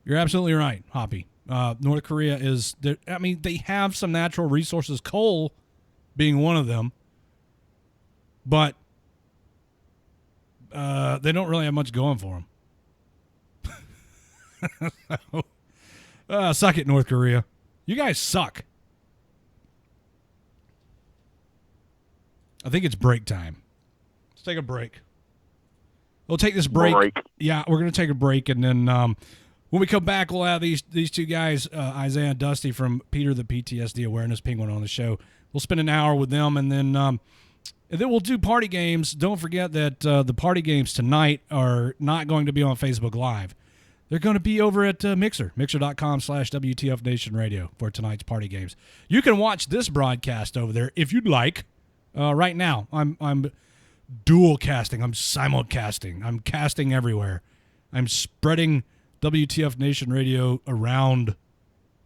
You're absolutely right, Hoppy. North Korea they have some natural resources, coal being one of them, but they don't really have much going for them. Suck it, North Korea. You guys suck. I think it's break time. Let's take a break. We'll take this break. Yeah, we're going to take a break, and then when we come back, we'll have these two guys, Isaiah and Dusty from Peter the PTSD Awareness Penguin, on the show. We'll spend an hour with them, and then we'll do party games. Don't forget that the party games tonight are not going to be on Facebook Live. They're going to be over at Mixer, mixer.com/WTF Nation Radio for tonight's party games. You can watch this broadcast over there if you'd like. Right now, I'm dual casting. I'm simulcasting. I'm casting everywhere. I'm spreading WTF Nation Radio around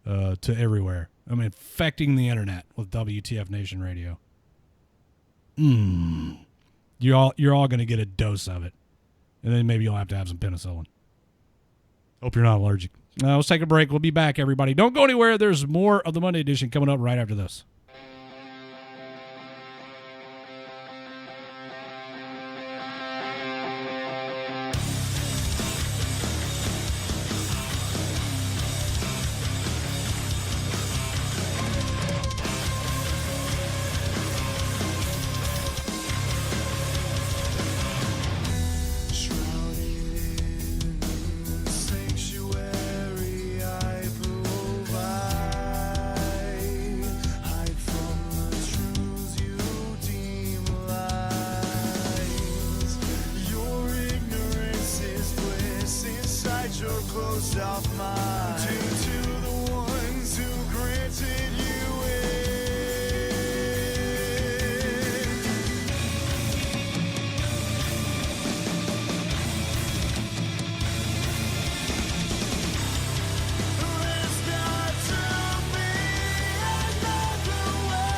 to everywhere. I'm infecting the internet with WTF Nation Radio. You're all going to get a dose of it, and then maybe you'll have to have some penicillin. Hope you're not allergic. Let's take a break. We'll be back, everybody. Don't go anywhere. There's more of the Monday edition coming up right after this. closed off mind due to the ones who granted you in. There's got to be another way.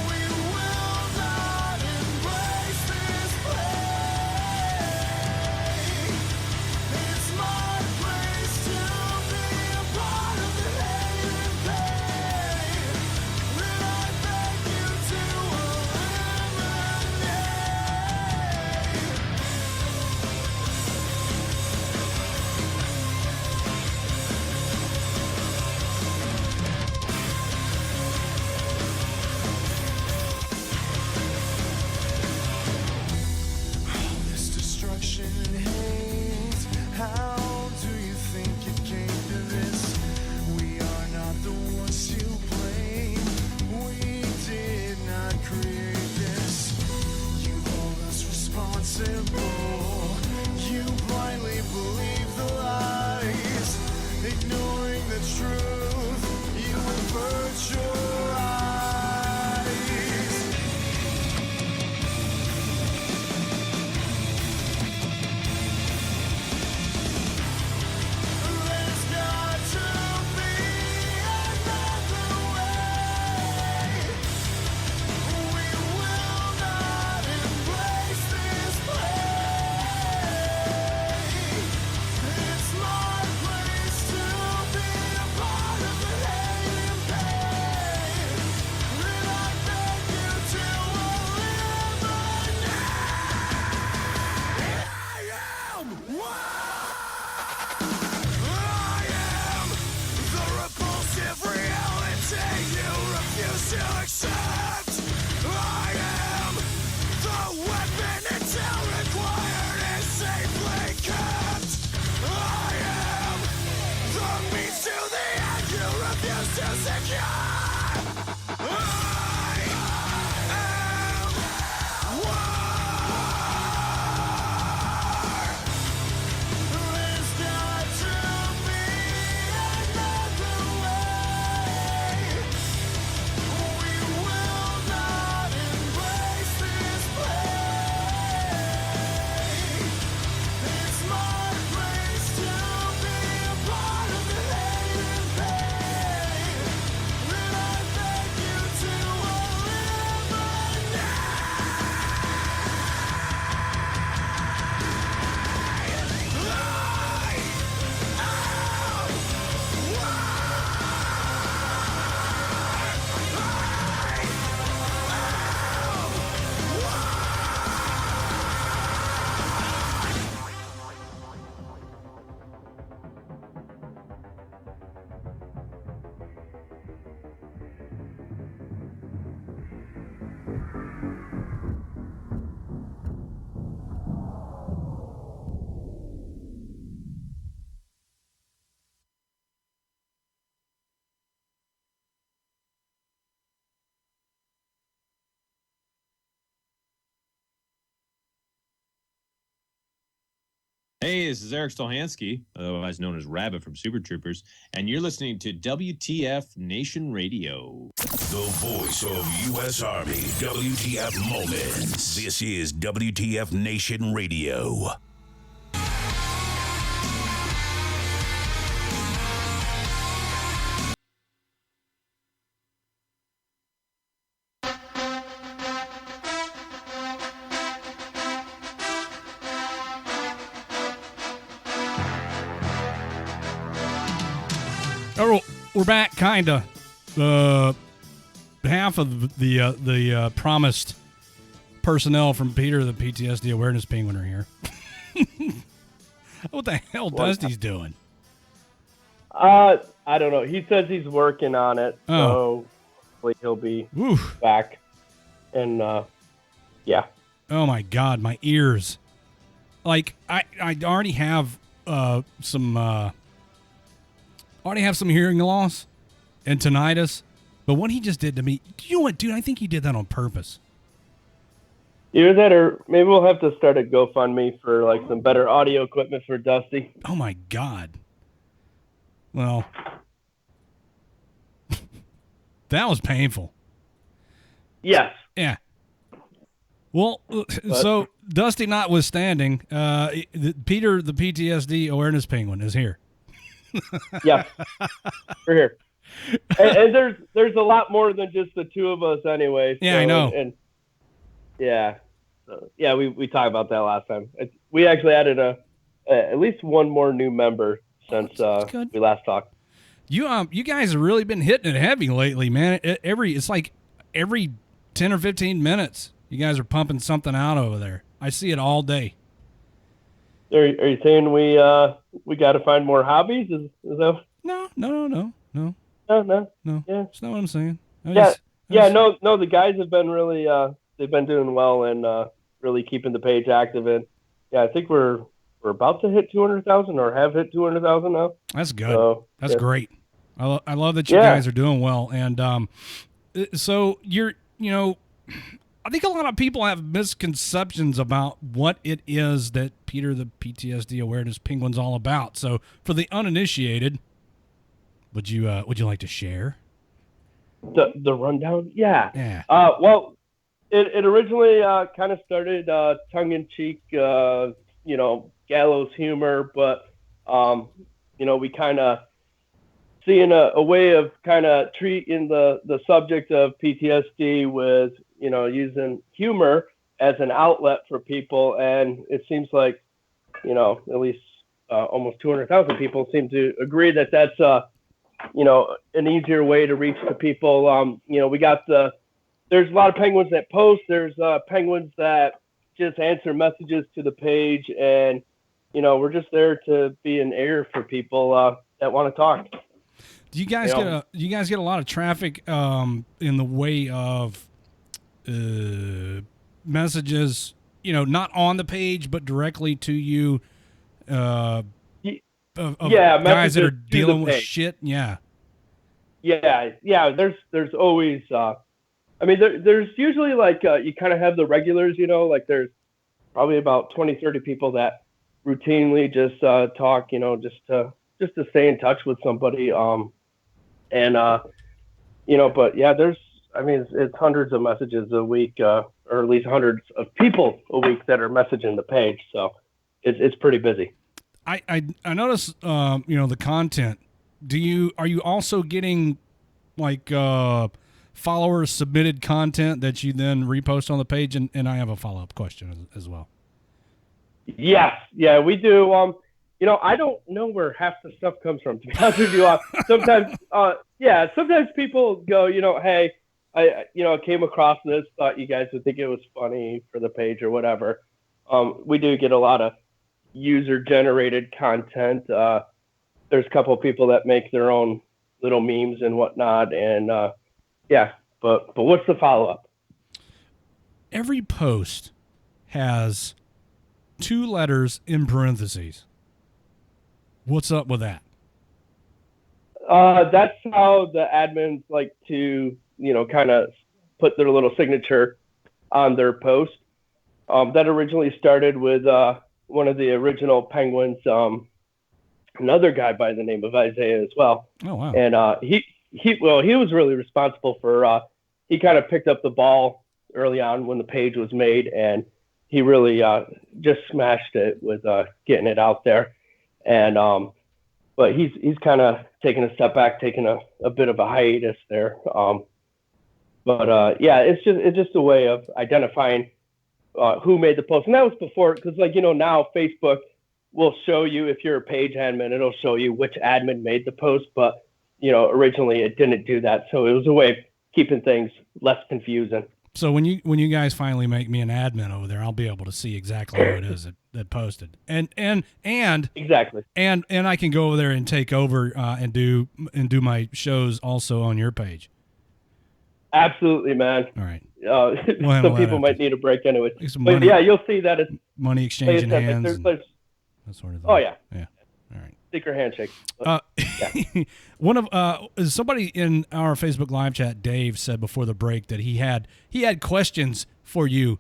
We will not embrace this play. It's my place to be a part of the hate and pain that I beg you to eliminate. All this destruction and hate, how do you think it came to this? We are not the ones to blame. We did not create this. You hold us responsible. You blindly believe the lies, ignoring the truth. You avert your eyes. There's got to be another way. We will not embrace this play. It's my place to be a part of the hate and pain that I beg you to eliminate. I am I am the repulsive reality you refuse to accept. I am the weapon until required is safely kept. I am the means to the end you refuse to secure. I am There's got to be another way. We will not embrace this play. It's my place to be a part of the hate and pain that I beg you to eliminate. Hey, this is Eric Stolhansky, otherwise known as Rabbit from Super Troopers, and you're listening to WTF Nation Radio. The voice of U.S. Army, WTF Moments. This is WTF Nation Radio. Oh, we're back, kinda. Half of the promised personnel from Peter, the PTSD awareness penguin, are here. What the hell Dusty's doing? I don't know. He says he's working on it, so hopefully he'll be back. And yeah. Oh my God, my ears! Like I already have some hearing loss and tinnitus, but what he just did to me, you know what, dude? I think he did that on purpose. Either that, or maybe we'll have to start a GoFundMe for like some better audio equipment for Dusty. Oh my God. Well, that was painful. Yes. Yeah. Well, so Dusty notwithstanding, Peter, the PTSD awareness penguin, is here. Yes. We're here. And there's a lot more than just the two of us anyway. Yeah, I know. And yeah. Yeah, we talked about that last time. We actually added at least one more new member since we last talked. You guys have really been hitting it heavy lately, man. It's like every 10 or 15 minutes, you guys are pumping something out over there. I see it all day. Are you saying we got to find more hobbies? Is that? No. No. Yeah, that's not what I'm saying. No. The guys have been really they've been doing well and really keeping the page active. And yeah, I think we're about to hit 200,000 or have hit 200,000 now. That's good. So, that's great. I love that you guys are doing well. And so I think a lot of people have misconceptions about what it is that Peter the PTSD Awareness Penguin's all about. So for the uninitiated, would you like to share the rundown? Yeah. Yeah. Well, it originally kind of started tongue in cheek, gallows humor, but we kind of seeing a way of kind of treating the subject of PTSD with using humor as an outlet for people, and it seems like at least almost 200,000 people seem to agree that that's an easier way to reach the people. We got there's a lot of penguins that post. There's penguins that just answer messages to the page, and we're just there to be an ear for people that want to talk. Do you guys get a lot of traffic in the way of messages, not on the page but directly to you? Of guys that are dealing with shit. Yeah. There's always. There's usually like you kind of have the regulars. Like there's probably about 20, 30 people that routinely just talk. Just to stay in touch with somebody. But yeah, it's hundreds of messages a week, or at least hundreds of people a week that are messaging the page. So it's pretty busy. I notice, the content. Are you also getting like followers submitted content that you then repost on the page? And I have a follow-up question as well. Yes. Yeah, we do. I don't know where half the stuff comes from, to be honest with you. Sometimes people go, hey, I came across this, thought you guys would think it was funny for the page or whatever. We do get a lot of user-generated content. There's a couple of people that make their own little memes and whatnot, and but what's the follow-up? Every post has 2 letters in parentheses. What's up with that? That's how the admins like to, kind of put their little signature on their post. That originally started with one of the original penguins, another guy by the name of Isaiah as well. Oh, wow. And he was really responsible for, he kind of picked up the ball early on when the page was made, and he really just smashed it with getting it out there. And but he's kind of taking a step back, taking a bit of a hiatus there. It's just a way of identifying who made the post. And that was before, because now Facebook will show you, if you're a page admin, it'll show you which admin made the post. But originally it didn't do that, so it was a way of keeping things less confusing. So when you guys finally make me an admin over there, I'll be able to see exactly who it is that posted, and exactly, and I can go over there and take over and do my shows also on your page. Absolutely, man. All right. Some people might need a break anyway. But yeah, you'll see that it's money exchange in hands. That sort of thing. Oh yeah. Yeah. All right. Secret handshake. One of somebody in our Facebook live chat, Dave, said before the break that he had questions for you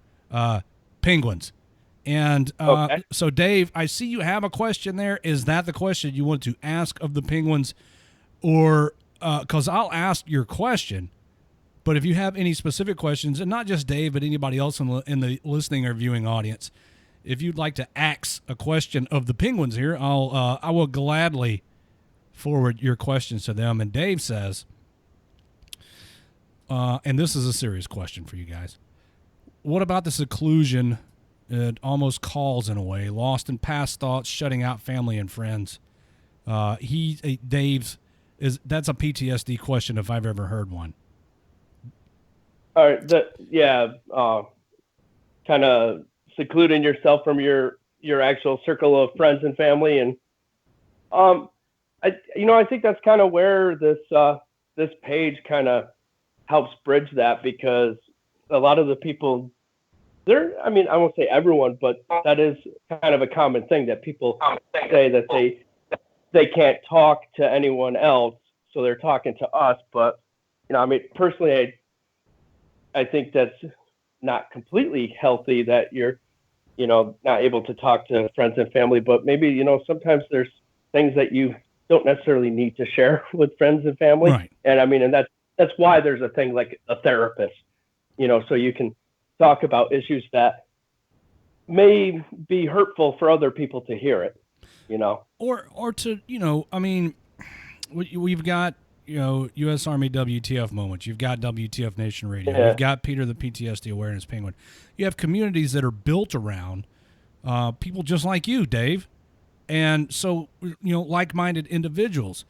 Penguins. And Okay. so, Dave, I see you have a question there. Is that the question you want to ask of the Penguins? Or because I'll ask your question, but if you have any specific questions, and not just Dave, but anybody else in the listening or viewing audience, if you'd like to ask a question of the Penguins here, I will gladly forward your questions to them. And Dave says, and this is a serious question for you guys, what about the seclusion? It almost calls in a way, lost in past thoughts, shutting out family and friends. Dave's that's a PTSD question if I've ever heard one. All right. Kind of secluding yourself from your actual circle of friends and family, and I think that's kind of where this page kind of helps bridge that, because a lot of the people I won't say everyone, but that is kind of a common thing that people say that they can't talk to anyone else, so they're talking to us. But personally, I think that's not completely healthy that you're not able to talk to friends and family. But maybe sometimes there's things that you don't necessarily need to share with friends and family, Right. And that's why there's a thing like a therapist, so you can talk about issues that may be hurtful for other people to hear it, or to we've got U.S. Army WTF moments. You've got WTF Nation Radio. Yeah. You've got Peter the PTSD Awareness Penguin. You have communities that are built around people just like you, Dave, and so like-minded individuals.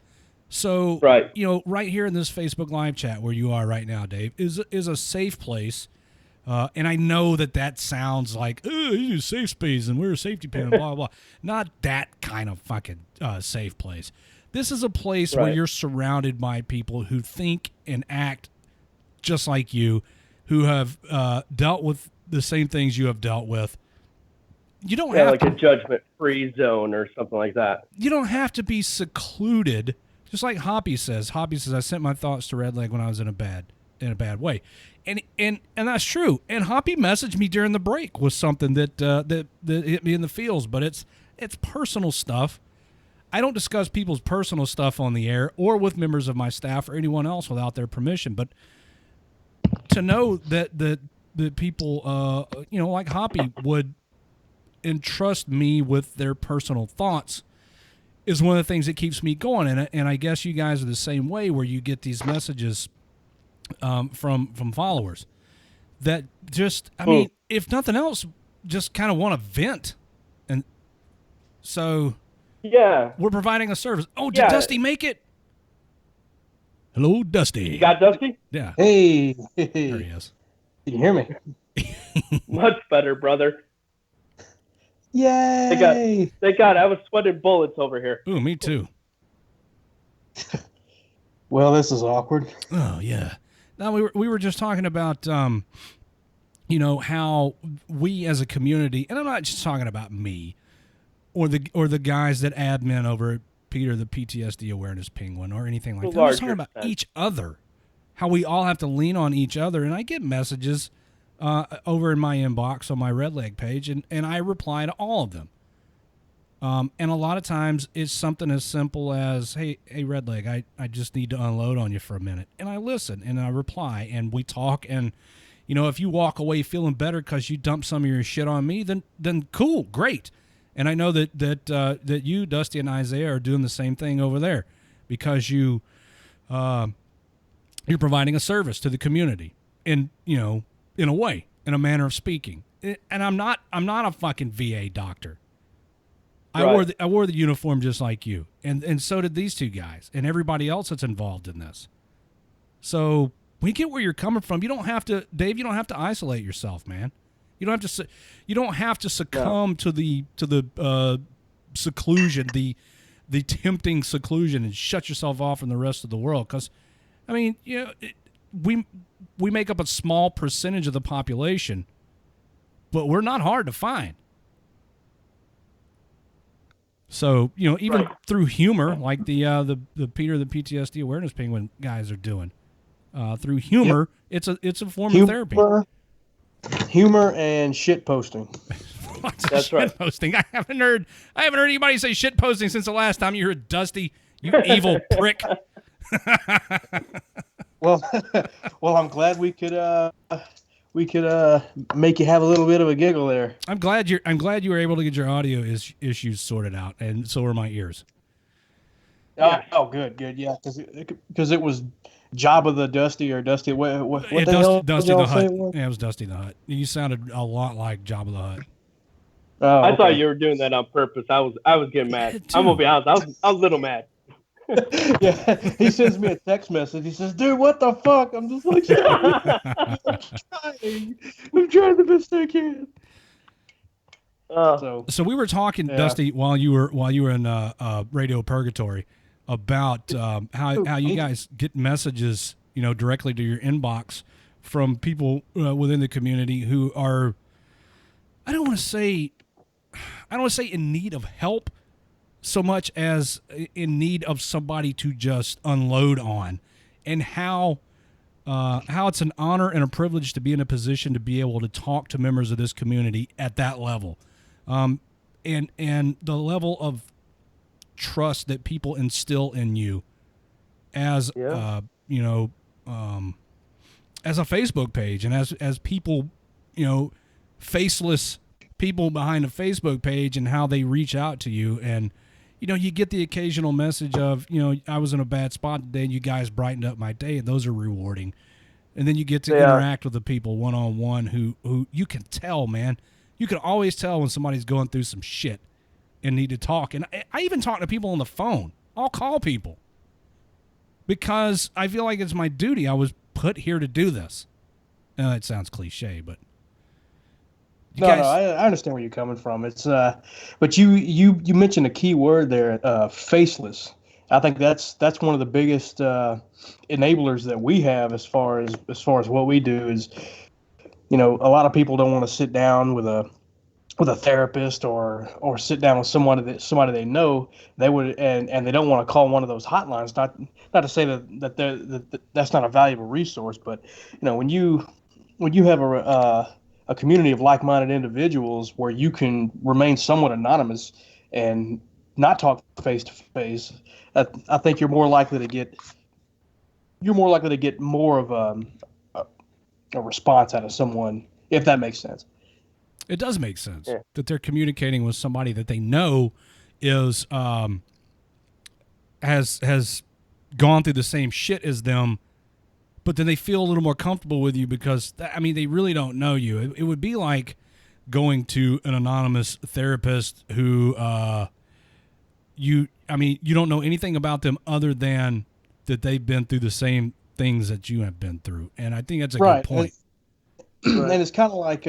So Right. Right here in this Facebook live chat where you are right now, Dave, is a safe place. And I know that sounds like, you a safe space and we're a safety pin and blah, blah. Not that kind of fucking safe place. This is a place where you're surrounded by people who think and act just like you, who have dealt with the same things you have dealt with. You don't have like a judgment-free zone or something like that. You don't have to be secluded. Just like Hoppy says. Hoppy says, I sent my thoughts to Red Leg when I was in a bad way. And that's true. And Hoppy messaged me during the break with something that hit me in the feels, but it's personal stuff. I don't discuss people's personal stuff on the air or with members of my staff or anyone else without their permission. But to know that the people like Hoppy would entrust me with their personal thoughts is one of the things that keeps me going. And I guess you guys are the same way, where you get these messages from followers that just, if nothing else, just kind of want to vent. And so we're providing a service. Oh, did Dusty make it? Hello, Dusty. You got Dusty? Yeah. Hey. There he is. Can you hear me? Much better, brother. Yay! Thank God, I was sweating bullets over here. Ooh, me too. Well, this is awkward. Oh, yeah. Now, we were just talking about, how we as a community, and I'm not just talking about me or the guys that admin over at Peter the PTSD Awareness Penguin or anything like that. I'm just talking about each other, how we all have to lean on each other. And I get messages over in my inbox on my Red Leg page, and I reply to all of them. And a lot of times it's something as simple as, hey, Red Leg, I just need to unload on you for a minute. And I listen and I reply and we talk. And, if you walk away feeling better because you dumped some of your shit on me, then cool, great. And I know that you, Dusty, and Isaiah are doing the same thing over there because you're providing a service to the community in a way, in a manner of speaking. And I'm not a fucking VA doctor. I wore the uniform just like you, and so did these two guys and everybody else that's involved in this. So we get where you're coming from. You don't have to, Dave. You don't have to isolate yourself, man. You don't have to succumb to the seclusion, the tempting seclusion, and shut yourself off from the rest of the world. Because, we make up a small percentage of the population, but we're not hard to find. So, even through humor, like the Peter the PTSD Awareness Penguin guys are doing, through humor, it's a form of therapy. Humor and shit posting. What's That's shit right. posting? I haven't heard anybody say shit posting since the last time you heard Dusty. You evil prick. Well, well, I'm glad we could make you have a little bit of a giggle there. I'm glad you were able to get your audio issues sorted out, and so are my ears. Yes. Oh, good, yeah, because it was Jabba the Dusty or Dusty. What Yeah, the hell? Dusty did the y'all say Hutt. it was? Yeah, it was Dusty the Hutt. You sounded a lot like Jabba the Hutt. Oh, I thought okay. you were doing that on purpose. I was getting mad. did I'm gonna too. be honest. I was a little mad. Yeah, he sends me a text message. He says, "Dude, what the fuck?" I'm just like, I'm trying the best I can. So So we were talking, Yeah. Dusty, while you were in Radio Purgatory, about how you guys get messages, directly to your inbox from people within the community who are, I don't want to say in need of help so much as in need of somebody to just unload on, and how it's an honor and a privilege to be in a position to be able to talk to members of this community at that level, and the level of trust that people instill in you as as a Facebook page, and as people, faceless people behind a Facebook page, and how they reach out to you. And you get the occasional message of, I was in a bad spot today and you guys brightened up my day, and those are rewarding. And then you get to interact with the people one-on-one who you can tell, man. You can always tell when somebody's going through some shit and need to talk. And I even talk to people on the phone. I'll call people because I feel like it's my duty. I was put here to do this. It sounds cliche, but No, I understand where you're coming from. It's but you mentioned a key word there, faceless. I think that's one of the biggest enablers that we have as far as what we do is, a lot of people don't want to sit down with a therapist or sit down with somebody they know. They would and they don't want to call one of those hotlines. Not to say that's not a valuable resource, but when you have a community of like-minded individuals where you can remain somewhat anonymous and not talk face to face, I think you're more likely to get more of a response out of someone, if that makes sense. it does make sense that they're communicating with somebody that they know is has gone through the same shit as them, but then they feel a little more comfortable with you because, they really don't know you. It would be like going to an anonymous therapist who you don't know anything about them other than that they've been through the same things that you have been through. And I think that's a good point. And it's kind of like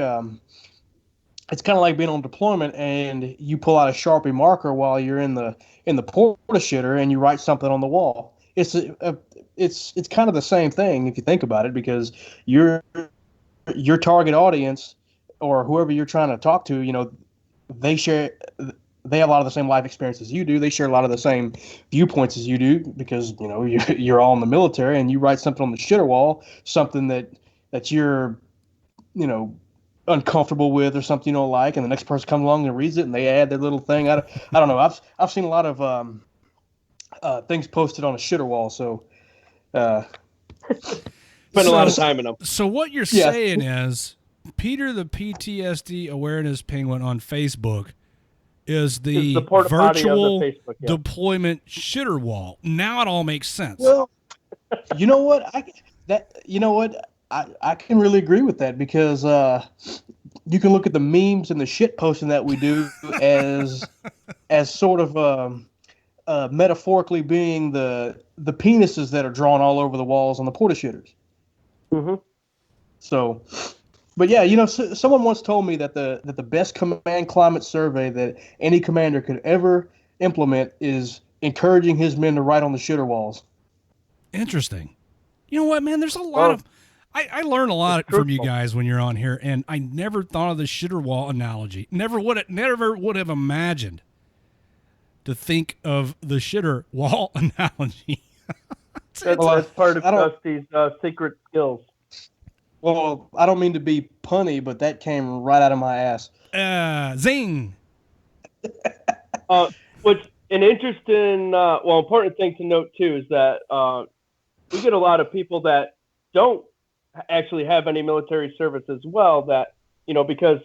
being on deployment and you pull out a Sharpie marker while you're in the porta shitter and you write something on the wall. It's kind of the same thing if you think about it, because your target audience or whoever you're trying to talk to, they have a lot of the same life experiences you do. They share a lot of the same viewpoints as you do because you're all in the military, and you write something on the shitter wall, something that you're uncomfortable with or something you don't like, and the next person comes along and reads it and they add their little thing. I don't know. I've seen a lot of things posted on a shitter wall, so Spend a lot of time in them. So what you're saying is Peter the PTSD Awareness Penguin on Facebook is the virtual deployment shitter wall. Now it all makes sense. Well, you know what? I can really agree with that, because you can look at the memes and the shit posting that we do as sort of metaphorically being the penises that are drawn all over the walls on the porta shitters. Mm-hmm. So, but yeah, someone once told me that the best command climate survey that any commander could ever implement is encouraging his men to write on the shitter walls. Interesting. You know what, man? There's a lot of I learn a lot from you guys when you're on here, and I never thought of the shitter wall analogy. Never would have imagined to think of the shitter wall analogy. That's part of Dusty's secret skills. Well, I don't mean to be punny, but that came right out of my ass. Zing. What's an interesting, important thing to note too is that we get a lot of people that don't actually have any military service as well. That because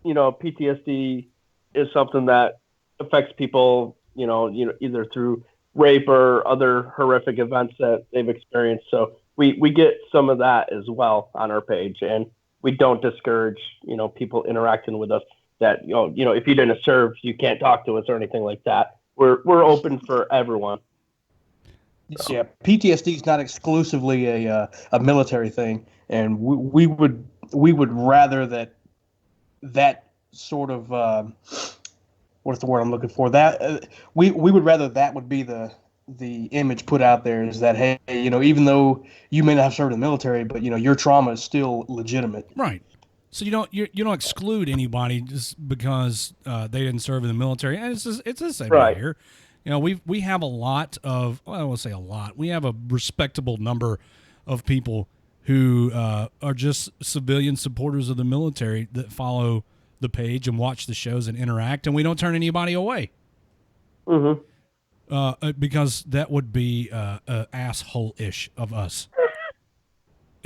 PTSD is something that affects people, either through rape or other horrific events that they've experienced. So we get some of that as well on our page, and we don't discourage people interacting with us. That if you didn't serve, you can't talk to us or anything like that. We're open for everyone. Yeah, PTSD is not exclusively a military thing, and we would rather that sort of what's the word I'm looking for? That we would rather that would be the image put out there, is that, hey, even though you may not have served in the military, but your trauma is still legitimate. Right. So you don't exclude anybody just because they didn't serve in the military. And it's the same Right here. We have a lot of, well, I don't want to say a lot. We have a respectable number of people who are just civilian supporters of the military that follow the page and watch the shows and interact, and we don't turn anybody away. Mm-hmm. Because that would be asshole-ish of us.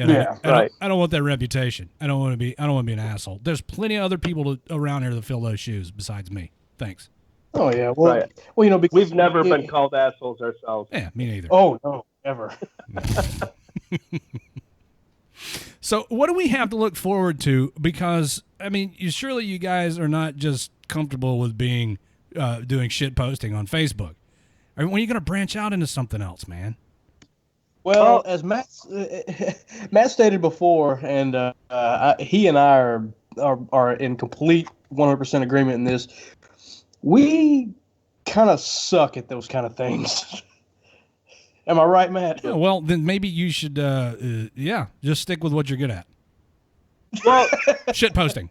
And right. I don't want that reputation. I don't want to be an asshole. There's plenty of other people around here that fill those shoes besides me. Thanks. Oh yeah, well, Right. well, because We've never been called assholes ourselves. Yeah, me neither. Oh no, ever. So what do we have to look forward to? Because surely you guys are not just comfortable with being doing shit posting on Facebook. When are you going to branch out into something else, man? Well, as Matt stated before, and he and I are in complete 100% agreement in this. We kind of suck at those kind of things. Am I right, Matt? Yeah, well, then maybe you should, just stick with what you're good at. Well, shit posting.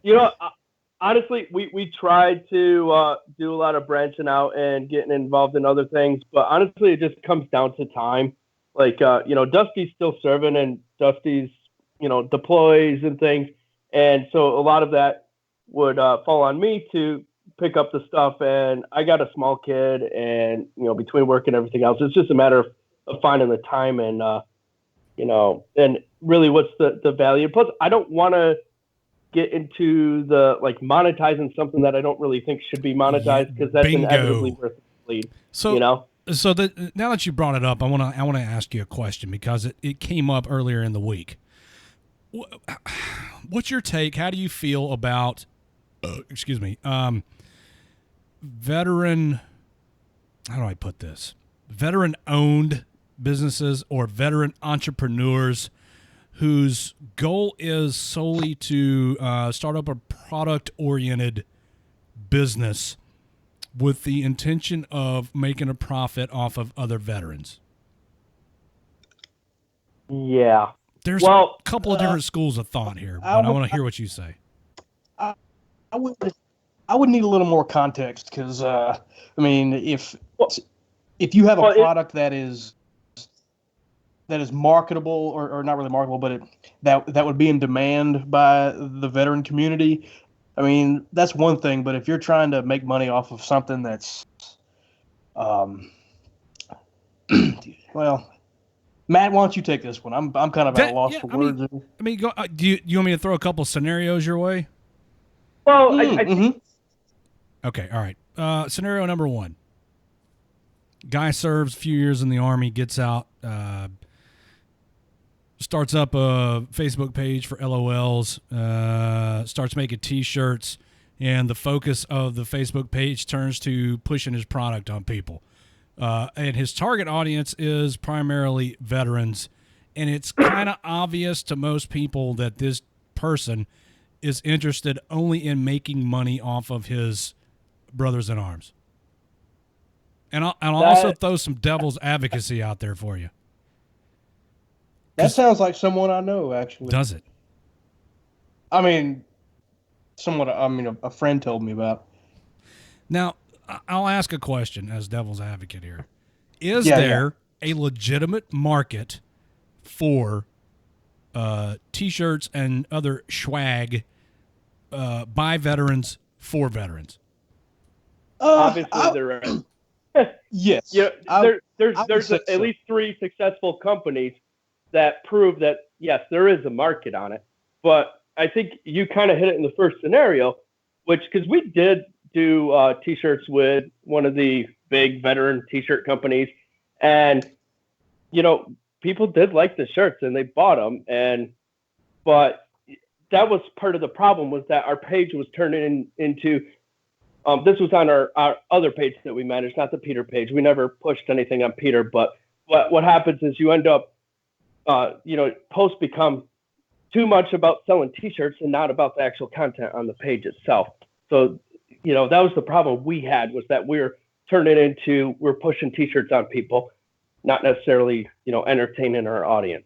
Honestly, we tried to do a lot of branching out and getting involved in other things, but honestly, it just comes down to time. Like, Dusty's still serving, and Dusty's, deploys and things. And so a lot of that would fall on me to pick up the stuff. And I got a small kid, and, between work and everything else, it's just a matter of finding the time and, and really what's the value. Plus, I don't want to get into the, monetizing something that I don't really think should be monetized, because that's inevitably worth the lead. So, So now that you brought it up, I want to ask you a question, because it came up earlier in the week. What's your take? How do you feel about, veteran? How do I put this? Veteran-owned businesses or veteran entrepreneurs whose goal is solely to start up a product-oriented business with the intention of making a profit off of other veterans. Yeah. There's a couple of different schools of thought here, but I want to hear what you say. I would need a little more context, because if you have a product that is marketable, or not really marketable, but that would be in demand by the veteran community, that's one thing. But if you're trying to make money off of something that's, well, Matt, why don't you take this one? I'm kind of at a loss for words. Do you want me to throw a couple scenarios your way? Well, Okay, all right. Scenario number one. Guy serves a few years in the Army, gets out, starts up a Facebook page for LOLs, starts making T-shirts, and the focus of the Facebook page turns to pushing his product on people. And his target audience is primarily veterans, and it's kind of obvious to most people that this person is interested only in making money off of his brothers in arms. And I'll also throw some devil's advocacy out there for you. That sounds like someone I know, actually. Does it? A friend told me about. Now, I'll ask a question as devil's advocate here. Is there a legitimate market for T-shirts and other swag by veterans for veterans? Obviously, there is. Yes. There's at least 3 successful companies that prove that, yes, there is a market on it. But I think you kind of hit it in the first scenario, because we did do T-shirts with one of the big veteran T-shirt companies. And, people did like the shirts and they bought them. But that was part of the problem, was that our page was turning into this was on our other page that we managed, not the Peter page. We never pushed anything on Peter, but what happens is you end up, posts become too much about selling T-shirts and not about the actual content on the page itself. So, that was the problem we had, was that we're pushing T-shirts on people, not necessarily, entertaining our audience.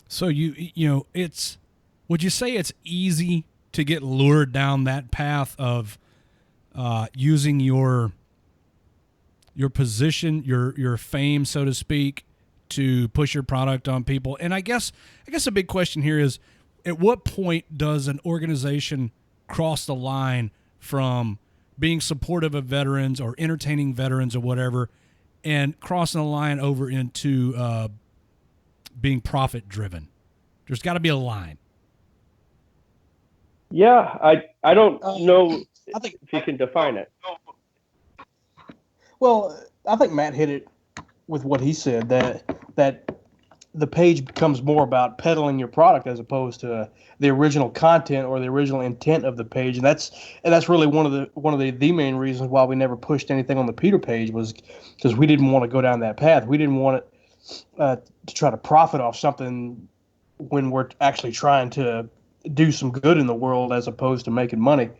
So would you say it's easy to get lured down that path of using your position, your fame, so to speak, to push your product on people? And I guess a big question here is, at what point does an organization cross the line from being supportive of veterans or entertaining veterans or whatever, and crossing the line over into being profit driven? There's got to be a line. Yeah, I don't know if you can define it. Well, I think Matt hit it with what he said, that the page becomes more about peddling your product as opposed to the original content or the original intent of the page, and that's really one of the main reasons why we never pushed anything on the Peter page, was because we didn't want to go down that path. We didn't want it to try to profit off something when we're actually trying to do some good in the world as opposed to making money.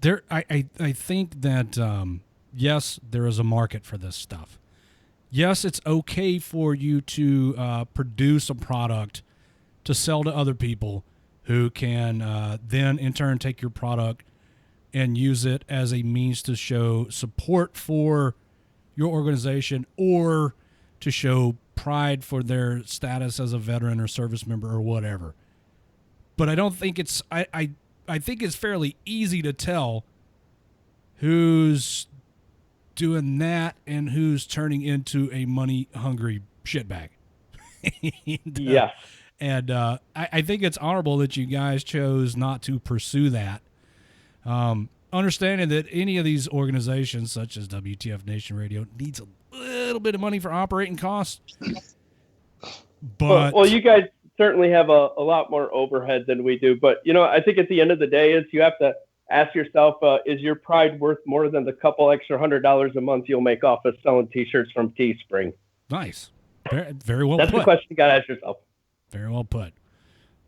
I think that yes, there is a market for this stuff. Yes, it's okay for you to produce a product to sell to other people who can then in turn take your product and use it as a means to show support for your organization or to show pride for their status as a veteran or service member or whatever. But I don't think it's I think it's fairly easy to tell who's doing that and who's turning into a money-hungry shitbag. Yes. And I think it's honorable that you guys chose not to pursue that. Understanding that any of these organizations, such as WTF Nation Radio, needs a little bit of money for operating costs. But well, you guys certainly have a lot more overhead than we do. But, I think at the end of the day is you have to ask yourself, is your pride worth more than the couple extra $100 a month you'll make off of selling T-shirts from Teespring? Nice. Very well That's put. the question you got to ask yourself. Very well put.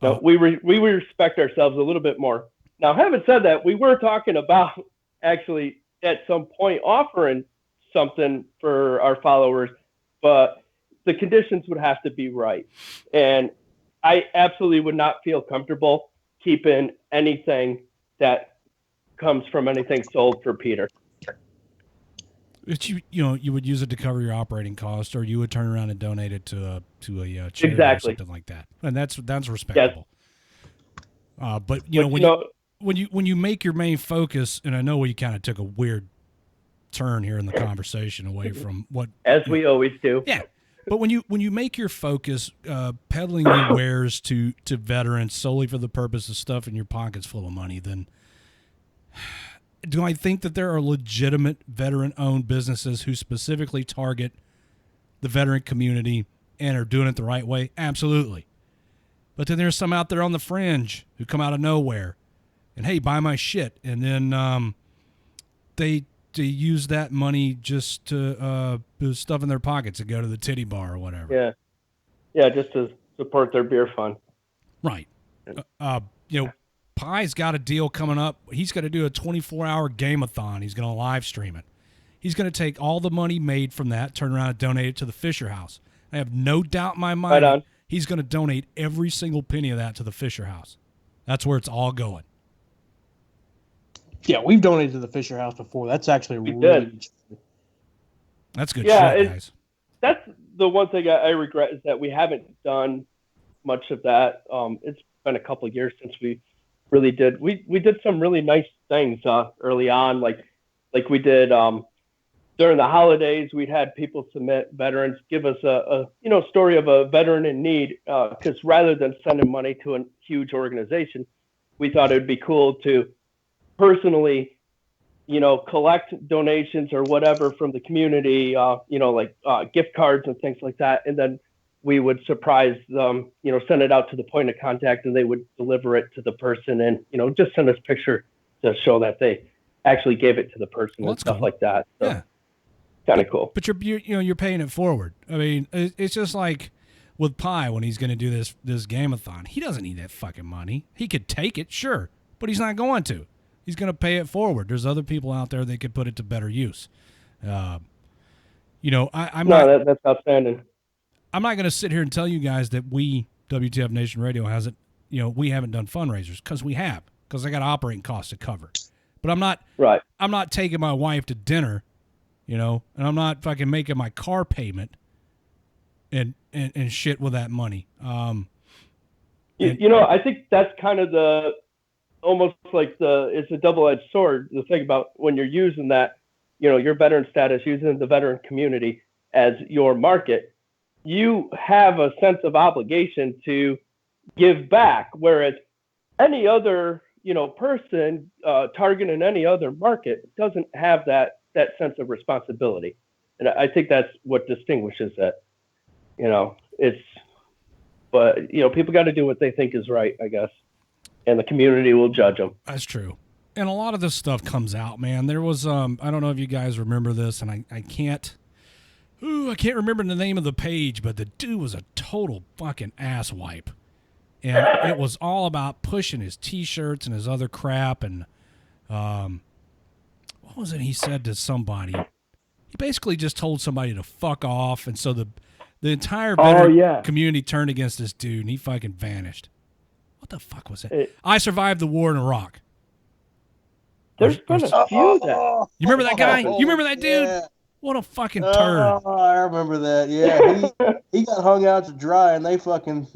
No, we respect ourselves a little bit more. Now, having said that, we were talking about actually at some point offering something for our followers, but the conditions would have to be right. And I absolutely would not feel comfortable keeping anything that comes from anything sold for Peter. But you would use it to cover your operating costs, or you would turn around and donate it to a charity exactly. or something like that, and that's respectable. Yes. But when you make your main focus, and I know we kind of took a weird turn here in the conversation away from what we always do. Yeah. But when you make your focus peddling your wares to veterans solely for the purpose of stuffing your pockets full of money, then do I think that there are legitimate veteran-owned businesses who specifically target the veteran community and are doing it the right way? Absolutely. But then there's some out there on the fringe who come out of nowhere and, hey, buy my shit. And then they use that money just to stuff in their pockets and go to the titty bar or whatever. Yeah, just to support their beer fund. Right. Pie's got a deal coming up. He's going to do a 24-hour game-a-thon. He's going to live stream it. He's going to take all the money made from that, turn around and donate it to the Fisher House. I have no doubt in my mind he's going to donate every single penny of that to the Fisher House. That's where it's all going. Yeah, we've donated to the Fisher House before. That's actually we really did. That's good shit, guys. the one thing I regret is that we haven't done much of that. It's been a couple of years since we really did. We did some really nice things early on, like we did during the holidays. We'd had people submit, veterans give us a story of a veteran in need, because rather than sending money to a huge organization, we thought it would be cool to personally collect donations or whatever from the community, like gift cards and things like that. And then we would surprise them, send it out to the point of contact, and they would deliver it to the person and, just send us a picture to show that they actually gave it to the person and stuff like that. So, yeah. Kind of cool. But you're paying it forward. I mean, it's just like with Pi when he's going to do this game-a-thon. He doesn't need that fucking money. He could take it, sure, but he's not going to. He's going to pay it forward. There's other people out there that could put it to better use. That's outstanding. I'm not going to sit here and tell you guys that we, WTF Nation Radio, hasn't, we haven't done fundraisers, because we have, because I got operating costs to cover. But I'm not right. I'm not taking my wife to dinner, and I'm not fucking making my car payment and shit with that money. I think that's kind of almost like it's a double-edged sword. The thing about when you're using that, your veteran status, using the veteran community as your market, you have a sense of obligation to give back, whereas any other, person targeting any other market doesn't have that sense of responsibility. And I think that's what distinguishes it. But people got to do what they think is right, I guess. And the community will judge them. That's true. And a lot of this stuff comes out, man. There was, I don't know if you guys remember this, and I can't remember the name of the page, but the dude was a total fucking asswipe. And it was all about pushing his T-shirts and his other crap. And what was it he said to somebody? He basically just told somebody to fuck off. And so the entire veteran community turned against this dude, and he fucking vanished. What the fuck was it? I survived the war in Iraq. There's been a few that. You remember that guy? You remember that dude? Yeah. What a fucking turd. Oh, I remember that. Yeah, he got hung out to dry, and they fucking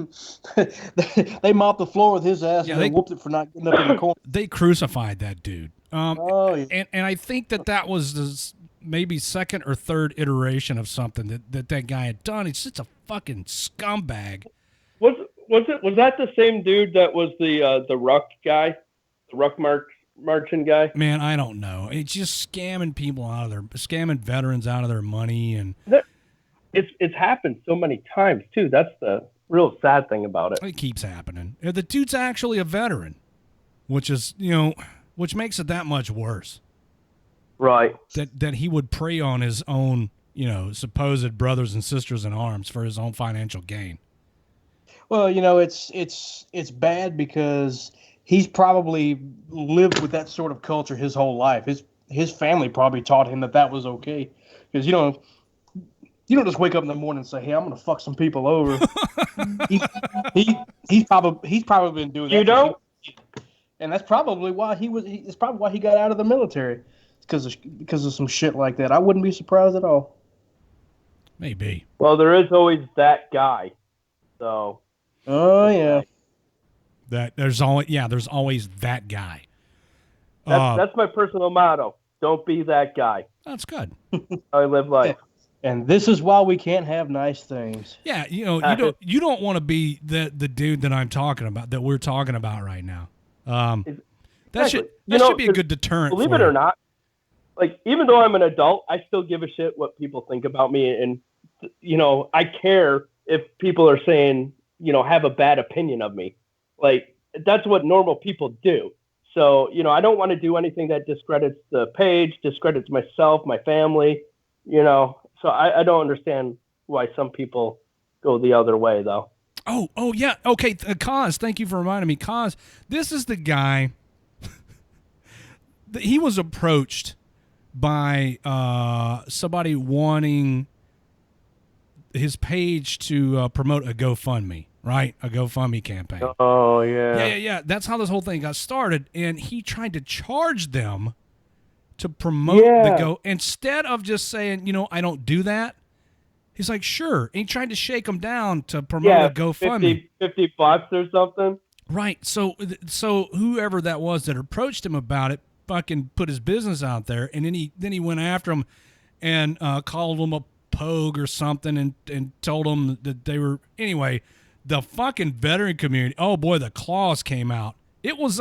they mopped the floor with his ass, and they whooped it for not getting up in the corner. They crucified that dude. And I think that was the maybe second or third iteration of something that guy had done. He's just a fucking scumbag. Was that the same dude that was the Ruck guy, the Ruck Marching guy? Man, I don't know. It's just scamming scamming veterans out of their money, and it's happened so many times too. That's the real sad thing about it. It keeps happening. The dude's actually a veteran, which is which makes it that much worse. Right. That he would prey on his own supposed brothers and sisters in arms for his own financial gain. Well, it's bad because he's probably lived with that sort of culture his whole life. His family probably taught him that was okay. Because you don't just wake up in the morning and say, "Hey, I'm gonna fuck some people over." he's probably been doing that. You don't. And that's probably why it's probably why he got out of the military. Because of some shit like that. I wouldn't be surprised at all. Maybe. Well, there is always that guy. So. Oh yeah. There's always that guy. That's my personal motto. Don't be that guy. That's good. I live life. And this is why we can't have nice things. Yeah, you don't want to be the dude that I'm talking about, that we're talking about right now. That should be a good deterrent. Believe it or not, like, even though I'm an adult, I still give a shit what people think about me, and I care if people are saying have a bad opinion of me. Like, that's what normal people do. So, I don't want to do anything that discredits the page, discredits myself, my family, So I don't understand why some people go the other way, though. Oh yeah. Okay, Kaz, thank you for reminding me. Kaz, this is the guy. He was approached by somebody wanting his page to promote a GoFundMe. Right, a GoFundMe campaign. Oh, yeah. Yeah. That's how this whole thing got started, and he tried to charge them to promote the Go. Instead of just saying, I don't do that, He's like, sure. And he tried to shake him down to promote a GoFundMe. 50 bucks or something. Right. So whoever that was that approached him about it fucking put his business out there, and then he went after him and called him a pogue or something and told him that they were anyway. The fucking veteran community. Oh boy, the claws came out. It was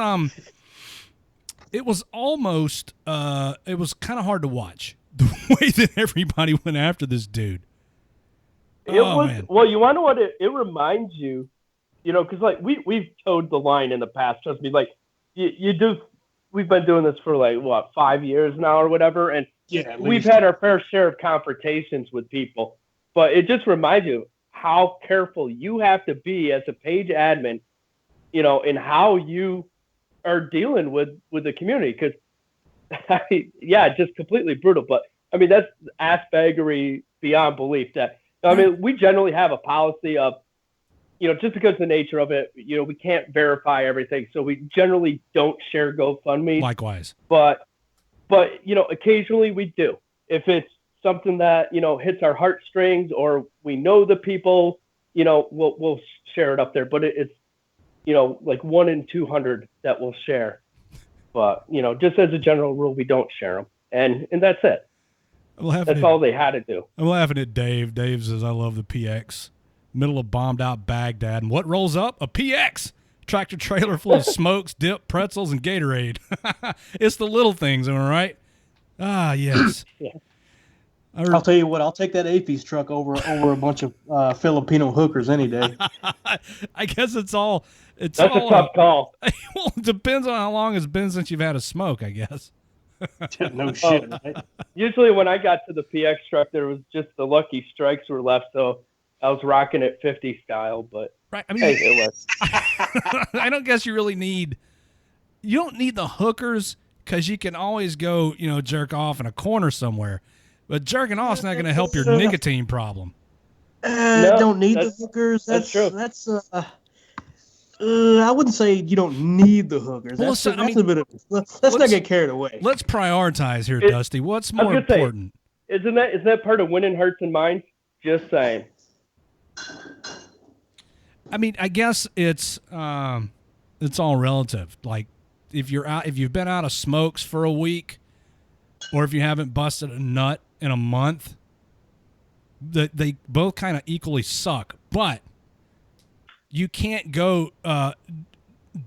almost it was kind of hard to watch the way that everybody went after this dude. Man. Well, you want to know what it reminds you, because like we've towed the line in the past. Trust me, like you do. We've been doing this for like 5 years now or whatever, and we've had our fair share of confrontations with people. But it just reminds you how careful you have to be as a page admin, in how you are dealing with the community. Because, just completely brutal. But I mean, that's ass-baggery beyond belief. We generally have a policy of, just because of the nature of it, we can't verify everything. So we generally don't share GoFundMe. Likewise. But occasionally we do. If it's something that, hits our heartstrings or we know the people, we'll share it up there. But it's, like 1 in 200 that we'll share. But, just as a general rule, we don't share them. And that's it. That's all they had to do. I'm laughing at Dave. Dave says, I love the PX. Middle of bombed out Baghdad. And what rolls up? A PX. Tractor trailer full of smokes, dip, pretzels, and Gatorade. It's the little things, am I right? Ah, yes. Yeah. I'll tell you what, I'll take that AP's truck over a bunch of Filipino hookers any day. I guess that's a tough call. Well, it depends on how long it's been since you've had a smoke, I guess. No shit, right? Usually when I got to the PX truck, there was just the Lucky Strikes were left, so I was rocking it 50 style, but right. I mean, hey, it was. I don't guess you don't need the hookers because you can always go, jerk off in a corner somewhere. But jerking off's not going to help your nicotine problem. No, don't need the hookers. That's true. I wouldn't say you don't need the hookers. Well, that's a bit of. Let's not get carried away. Let's prioritize here, Dusty. What's more important? Isn't that part of winning hearts and minds? Just saying. I mean, I guess it's all relative. Like if you've been out of smokes for a week, or if you haven't busted a nut in a month, they both kind of equally suck. But you can't go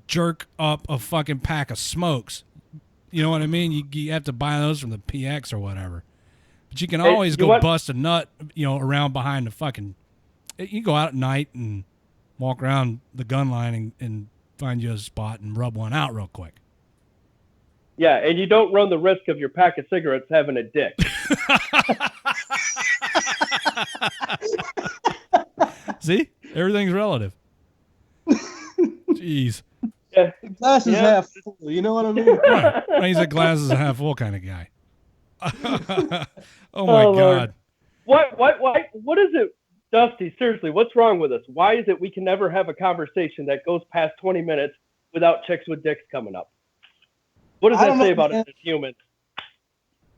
jerk up a fucking pack of smokes. You know what I mean? You have to buy those from the PX or whatever. But you can always go bust a nut, around behind the fucking. You can go out at night and walk around the gun line and find you a spot and rub one out real quick. Yeah, and you don't run the risk of your pack of cigarettes having a dick. See? Everything's relative. Jeez. Yeah. Glass is half full, you know what I mean? Right. He's a glasses half full kind of guy. Oh my God. What is it, Dusty? Seriously, what's wrong with us? Why is it we can never have a conversation that goes past 20 minutes without chicks with dicks coming up? What does that say about us as humans?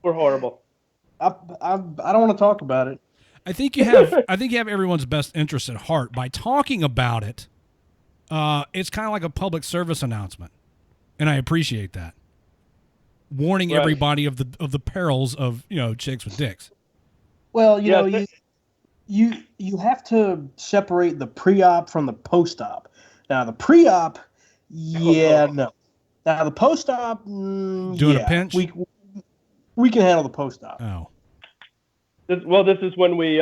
We're horrible. I don't want to talk about it. I think you have everyone's best interest at heart by talking about it. It's kind of like a public service announcement, and I appreciate that. Warning everybody of the perils of chicks with dicks. Well, you have to separate the pre-op from the post-op. Now the pre-op, no. Now the post-op, doing a pinch. We can handle the post-op. Oh. This is when we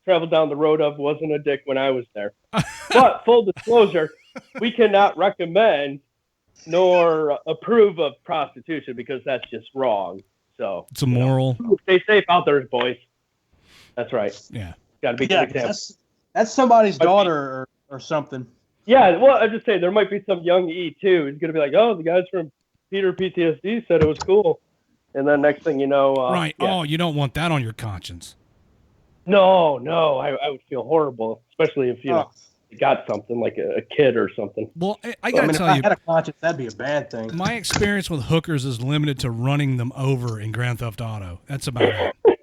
traveled down the road of wasn't a dick when I was there. But full disclosure, we cannot recommend nor approve of prostitution because that's just wrong. So it's immoral. Stay safe out there, boys. That's right. Yeah. Got to be good example. That's somebody's daughter or something. Yeah, well, I just say there might be some young E too. He's gonna be like, "Oh, the guys from Peter PTSD said it was cool," and then next thing you know, right? Yeah. Oh, you don't want that on your conscience. No, I would feel horrible, especially if you got something like a kid or something. Well, I gotta tell you, if I had a conscience, that'd be a bad thing. My experience with hookers is limited to running them over in Grand Theft Auto. That's about it.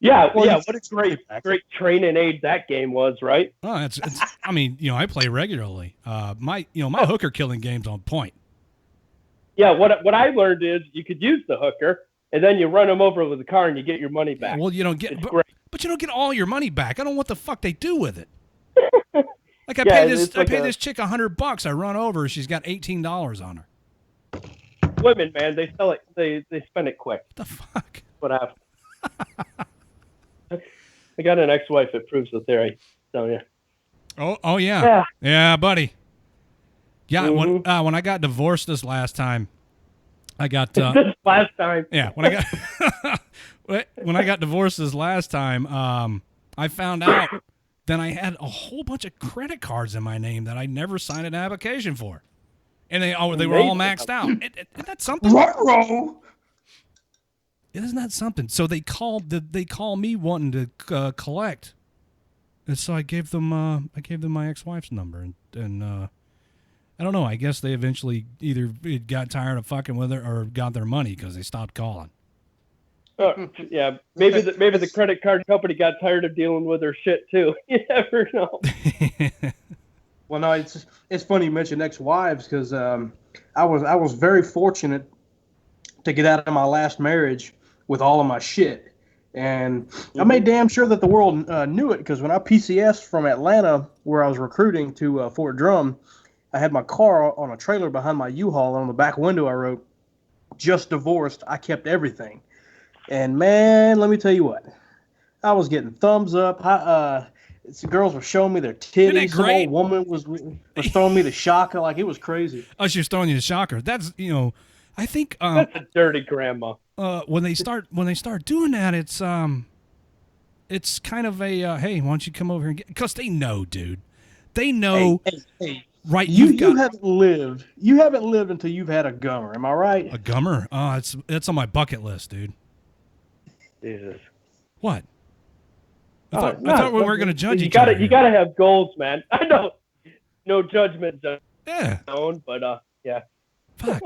Yeah, Well, yeah. you- What a great training aid that game was, right? Oh, it's. I mean, I play regularly. My hooker killing game's on point. Yeah. What I learned is you could use the hooker, and then you run them over with the car, and you get your money back. Well, you don't get, It's great. but you don't get all your money back. I don't know what the fuck they do with it. Like I Yeah, pay this, it's like this chick $100. I run over, she's got $18 on her. Women, man, they sell it. They spend it quick. What the fuck? What happened? I got an ex-wife that proves the theory. So yeah. Oh yeah, yeah, buddy. Yeah, when I got divorced this last time, I got This last time. yeah, when I got divorced this last time, I found out that I had a whole bunch of credit cards in my name that I never signed an application for, and they were all maxed out. Isn't that something? Isn't that something? So they call me wanting to collect, and so I gave them my ex-wife's number, and I don't know. I guess they eventually either got tired of fucking with her or got their money because they stopped calling. Yeah, maybe the credit card company got tired of dealing with her shit too. You never know. Well, no, it's funny you mentioned ex-wives because I was very fortunate to get out of my last marriage with all of my shit, and I made damn sure that the world knew it because when I PCSed from Atlanta, where I was recruiting to Fort Drum, I had my car on a trailer behind my U-Haul, and on the back window I wrote, "Just divorced. I kept everything." And man, let me tell you what, I was getting thumbs up. Girls were showing me their titties. Some old woman was throwing me the shocker, like it was crazy. Oh, she was throwing you the shocker. That's I think that's a dirty grandma. When they start doing that, it's kind of a hey, why don't you come over here and get? Because they know, dude. They know. Hey. Right, you haven't lived. You haven't lived until you've had a gummer. Am I right? A gummer? Oh, it's on my bucket list, dude. Jesus. What? I thought we were going to judge each other. other. You gotta have goals, man. I know. No judgment zone. Yeah. But yeah. Fuck.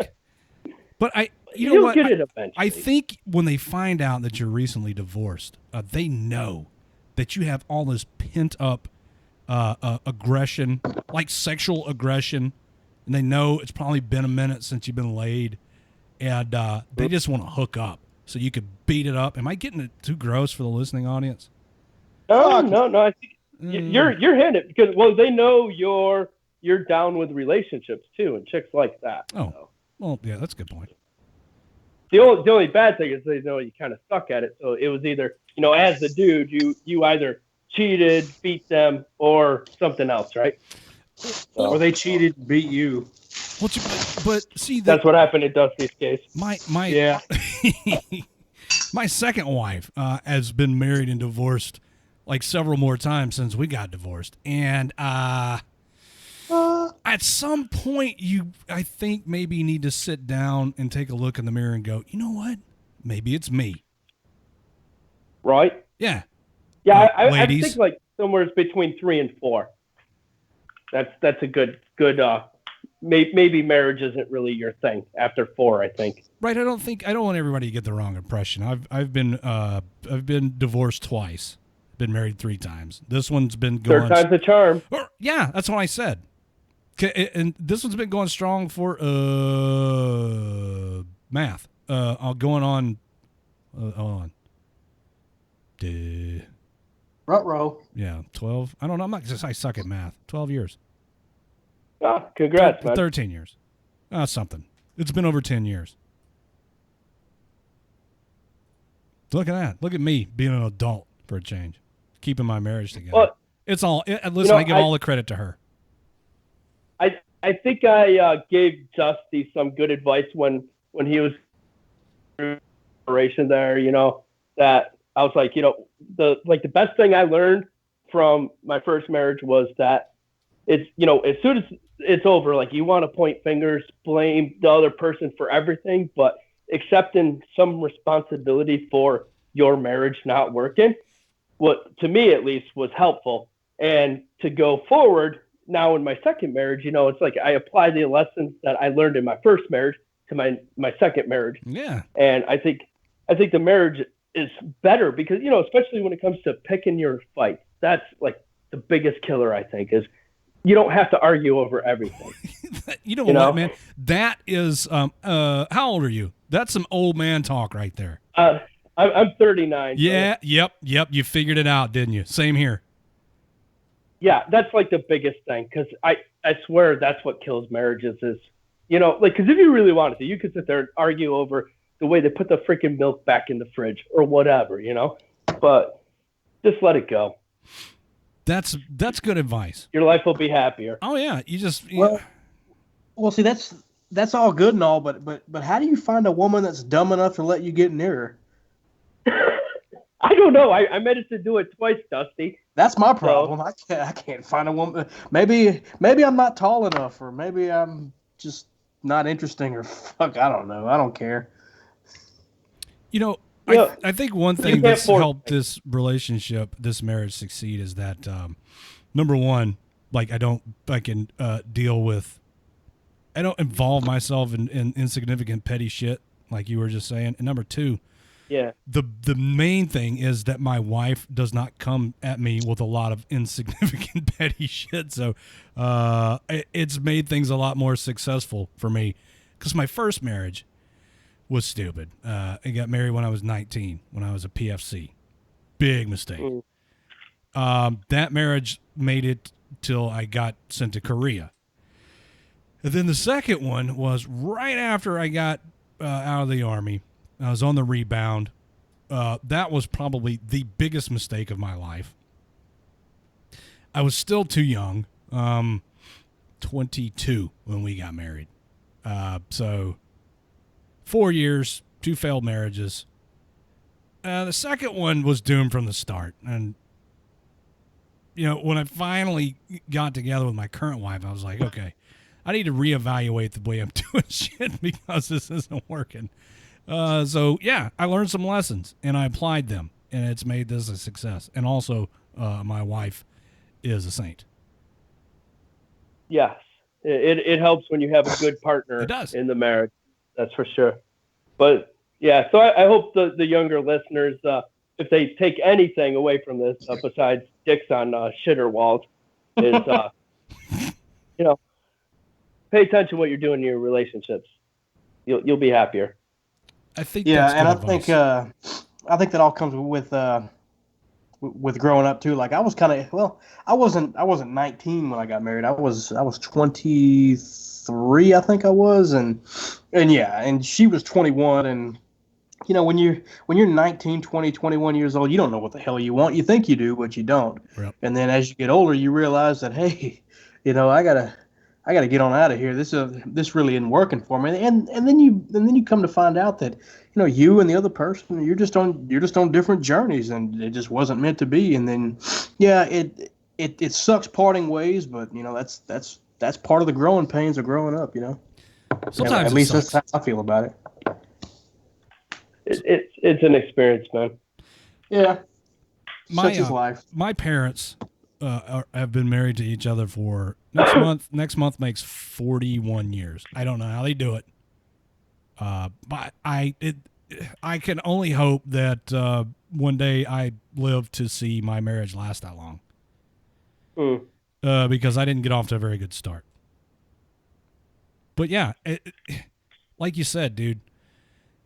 But you know You'll what? get it eventually. I think when they find out that you're recently divorced, they know that you have all this pent up aggression, like sexual aggression, and they know it's probably been a minute since you've been laid, and they just want to hook up so you could beat it up. Am I getting it too gross for the listening audience? No. I think you're hitting it because they know you're down with relationships too, and chicks like that. Oh, so. Well, yeah, that's a good point. The only bad thing is they know you kind of suck at it. So it was either as the dude you either cheated, beat them, or something else, right? Or they cheated, beat you. Well, but see, that's what happened in Dusty's case. My yeah. My second wife has been married and divorced like several more times since we got divorced, and at some point I think maybe you need to sit down and take a look in the mirror and go, you know what? Maybe it's me. Right? Yeah. Yeah, I ladies. think like somewhere between 3 and 4. That's a good. Maybe marriage isn't really your thing after 4. I think. Right. I don't want everybody to get the wrong impression. I've been divorced twice. Been married 3 times. This one's been going. Third time's the charm. Yeah, that's what I said. And this one's been going strong for math. Going on. Hold on. Ruh-roh. Yeah, 12. I don't know. I'm not just. I suck at math. 12 years. Oh, congrats, man. 13 years. Something. It's been over 10 years. Look at that. Look at me being an adult for a change, keeping my marriage together. Well, it's all. Listen, I give all the credit to her. I think I gave Dusty some good advice when he was operation there. That I was like, the best thing I learned from my first marriage was that it's, as soon as it's over, like you want to point fingers, blame the other person for everything, but accepting some responsibility for your marriage not working, what to me at least was helpful. And to go forward now in my second marriage, it's like I apply the lessons that I learned in my first marriage to my second marriage. Yeah. And I think the marriage is better because, you know, especially when it comes to picking your fight, that's like the biggest killer, I think, is you don't have to argue over everything. You know what, man? That is, how old are you? That's some old man talk right there. I'm 39. Yeah, so yep. You figured it out, didn't you? Same here. yeah, that's like the biggest thing, because I swear that's what kills marriages is, you know, like, because if you really wanted to, you could sit there and argue over the way they put the freaking milk back in the fridge or whatever, you know, but just let it go. That's good advice. Your life will be happier. Oh yeah, Well, see, that's all good and all, but how do you find a woman that's dumb enough to let you get near her? I don't know. I managed to do it twice, Dusty. That's my problem. So, I can't find a woman. Maybe I'm not tall enough, or maybe I'm just not interesting, or fuck, I don't know. I don't care. You know, I think one thing that's helped this relationship, this marriage succeed is that, number one, like I don't involve myself in insignificant petty shit like you were just saying. And number two, yeah, the main thing is that my wife does not come at me with a lot of insignificant petty shit. So it's made things a lot more successful for me, because my first marriage was stupid. I got married when I was 19, when I was a PFC. Big mistake. That marriage made it till I got sent to Korea. And then the second one was right after I got out of the Army. I was on the rebound. That was probably the biggest mistake of my life. I was still too young, 22 when we got married. So 4 years, 2 failed marriages. The second one was doomed from the start. And, you know, when I finally got together with my current wife, I was like, okay, I need to reevaluate the way I'm doing shit because this isn't working. So, yeah, I learned some lessons, and I applied them, and it's made this a success. And also, my wife is a saint. Yes. It helps when you have a good partner in the marriage. That's for sure. But, yeah, so I hope the younger listeners, if they take anything away from this besides dicks on shitter walls, is, you know, pay attention to what you're doing in your relationships. You'll be happier. I think yeah, that's and advice. I think that all comes with growing up too. Like I was I wasn't 19 when I got married. I was 23, I think I was, and yeah, and she was 21. And you know, when you're 19, 20, 21 years old, you don't know what the hell you want. You think you do, but you don't. Yep. And then as you get older, you realize that, hey, you know, I gotta get on out of here. This really isn't working for me. And then you come to find out that, you know, you and the other person, you're just on different journeys, and it just wasn't meant to be. And then, yeah, it sucks parting ways, but you know, that's part of the growing pains of growing up. You know, sometimes at least that's how I feel about it. It's an experience, man. Yeah, such is life. My parents have been married to each other for next month makes 41 years. I don't know how they do it. But I can only hope that one day I live to see my marriage last that long. Because I didn't get off to a very good start. But yeah, like you said, dude,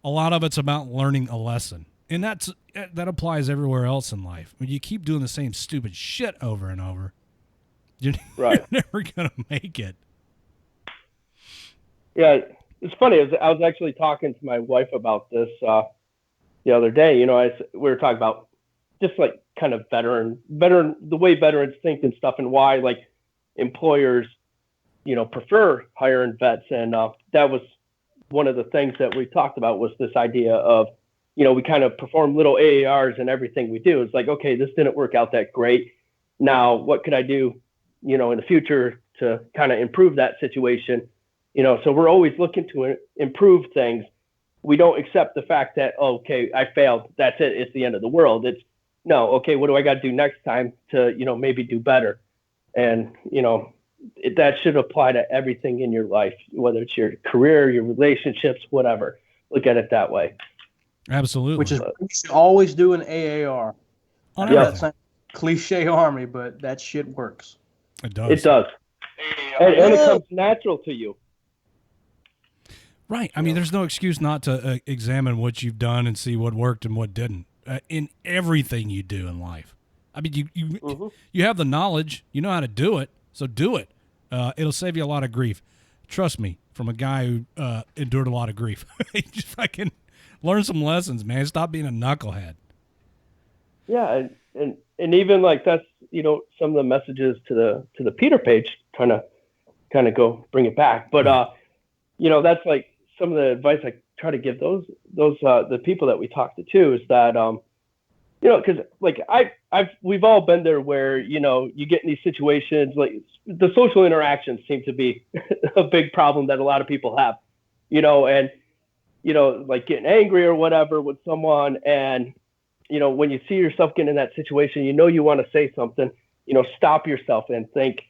a lot of it's about learning a lesson. And that applies everywhere else in life. When you keep doing the same stupid shit over and over, you're never going to make it. Yeah, it's funny. I was actually talking to my wife about this the other day. You know, we were talking about just like kind of veteran, the way veterans think and stuff, and why like employers, you know, prefer hiring vets. And that was one of the things that we talked about, was this idea of, you know, we kind of perform little AARs in everything we do. It's like, okay, this didn't work out that great. Now, what could I do, you know, in the future to kind of improve that situation? You know, so we're always looking to improve things. We don't accept the fact that, oh, okay, I failed. That's it. It's the end of the world. It's no, okay, what do I got to do next time to, you know, maybe do better? And, you know, that should apply to everything in your life, whether it's your career, your relationships, whatever. Look at it that way. Absolutely. Which is you should always do an AAR. On I know everything. that sounds cliche army, but that shit works. It does. It does. And it comes natural to you. Right. I mean, there's no excuse not to examine what you've done and see what worked and what didn't in everything you do in life. I mean, you have the knowledge, you know how to do it, so do it. It'll save you a lot of grief. Trust me, from a guy who endured a lot of grief. Just fucking learn some lessons, man. Stop being a knucklehead. Yeah, and even like that's some of the messages to the Peter page, trying to kind of go bring it back. But that's like some of the advice I try to give those the people that we talk to too, is that because like we've all been there where you get in these situations, like the social interactions seem to be a big problem that a lot of people have, and like getting angry or whatever with someone, and when you see yourself getting in that situation, you want to say something, stop yourself and think,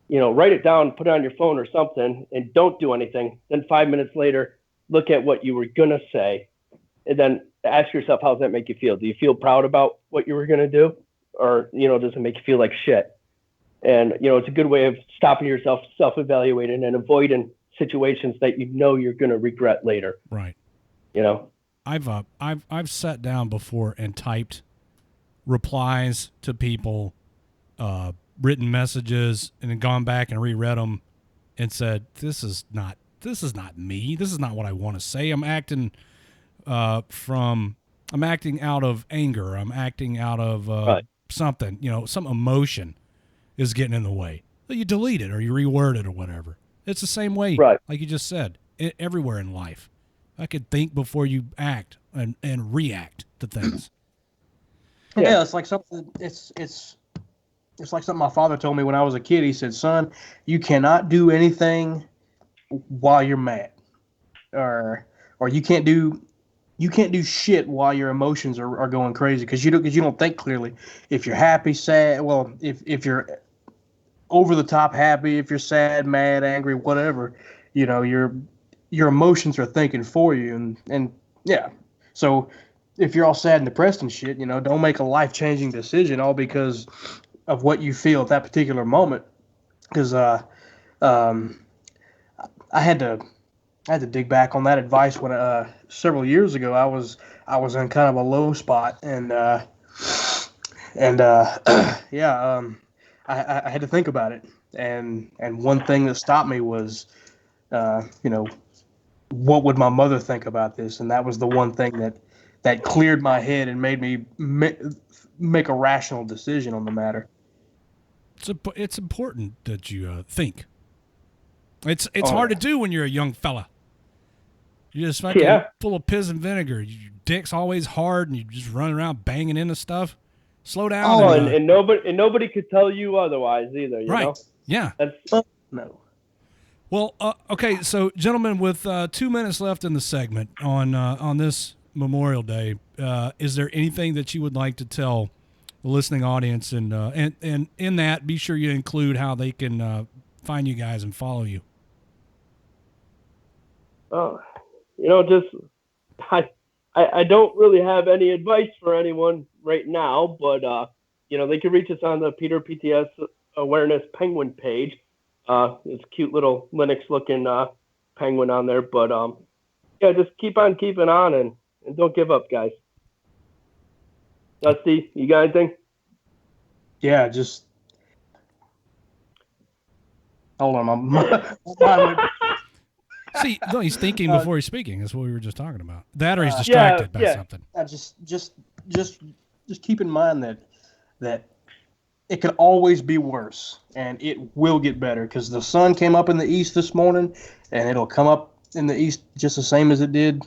write it down, put it on your phone or something, and don't do anything. Then 5 minutes later, look at what you were going to say, and then ask yourself, how does that make you feel? Do you feel proud about what you were going to do? Or, does it make you feel like shit? And, it's a good way of stopping yourself, self-evaluating, and avoiding situations that you're going to regret later. Right. I've sat down before and typed replies to people, written messages, and then gone back and reread them and said, this is not me. This is not what I want to say. I'm acting out of anger. I'm acting out of something, some emotion is getting in the way. So you delete it or you reword it or whatever. It's the same way, like you just said, everywhere in life. I could think before you act and react to things. Yeah, it's like something. It's like something my father told me when I was a kid. He said, "Son, you cannot do anything while you're mad, or you can't do shit while your emotions are going crazy because you don't think clearly. If you're happy, sad, well, if you're over the top happy, if you're sad, mad, angry, whatever, your emotions are thinking for you, and yeah. So if you're all sad and depressed and shit, don't make a life-changing decision all because of what you feel at that particular moment. Because I had to dig back on that advice when several years ago I was in kind of a low spot, and I had to think about it, and one thing that stopped me was what would my mother think about this? And that was the one thing that cleared my head and made me make a rational decision on the matter. It's important that you think. It's hard to do when you're a young fella. You're just fucking full of piss and vinegar. Your dick's always hard, and you just run around banging into stuff. Slow down. Oh, and nobody could tell you otherwise either. You know? Yeah. No. Well, okay, so gentlemen, with 2 minutes left in the segment on this Memorial Day, is there anything that you would like to tell the listening audience, and in that, be sure you include how they can find you guys and follow you? Just I don't really have any advice for anyone right now, but they can reach us on the Peter PTS Awareness Penguin page. It's a cute little Linux-looking penguin on there, but just keep on keeping on and don't give up, guys. Dusty, you got anything? Yeah, just hold on. My mind See, no, he's thinking before he's speaking. That's what we were just talking about. That, or he's distracted by something. Just keep in mind that it can always be worse, and it will get better because the sun came up in the east this morning, and it'll come up in the east just the same as it did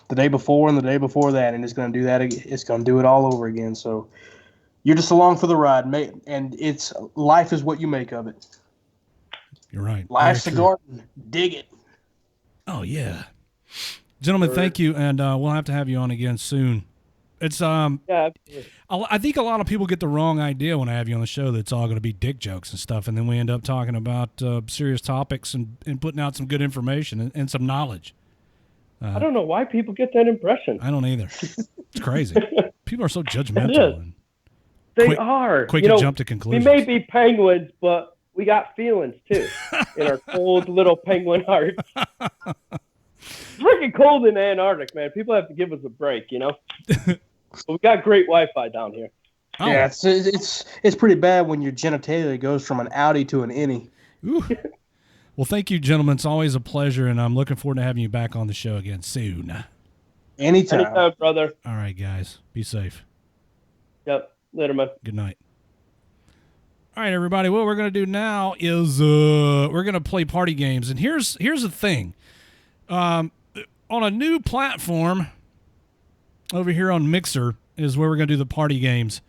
the day before and the day before that, and it's going to do that. It's going to do it all over again. So you're just along for the ride, mate, and life is what you make of it. You're right. Life's a garden. Dig it. Oh yeah, gentlemen, thank you, and we'll have to have you on again soon. It's I think a lot of people get the wrong idea when I have you on the show that it's all going to be dick jokes and stuff, and then we end up talking about serious topics and putting out some good information and some knowledge. I don't know why people get that impression. I don't either. It's crazy. People are so It judgmental. is. And They are. quick You to know, jump to we conclusions. may be penguins, but we got feelings too in our cold little penguin hearts. It's freaking cold in the Antarctic, man. People have to give us a break, you know. But we got great Wi-Fi down here. Oh. Yeah, it's pretty bad when your genitalia goes from an outie to an innie. Ooh. Well, thank you, gentlemen. It's always a pleasure, and I'm looking forward to having you back on the show again soon. Anytime, brother. All right, guys. Be safe. Yep. Later, man. Good night. All right, everybody. What we're going to do now is we're going to play party games. And here's the thing. On a new platform over here on Mixer is where we're going to do the party games.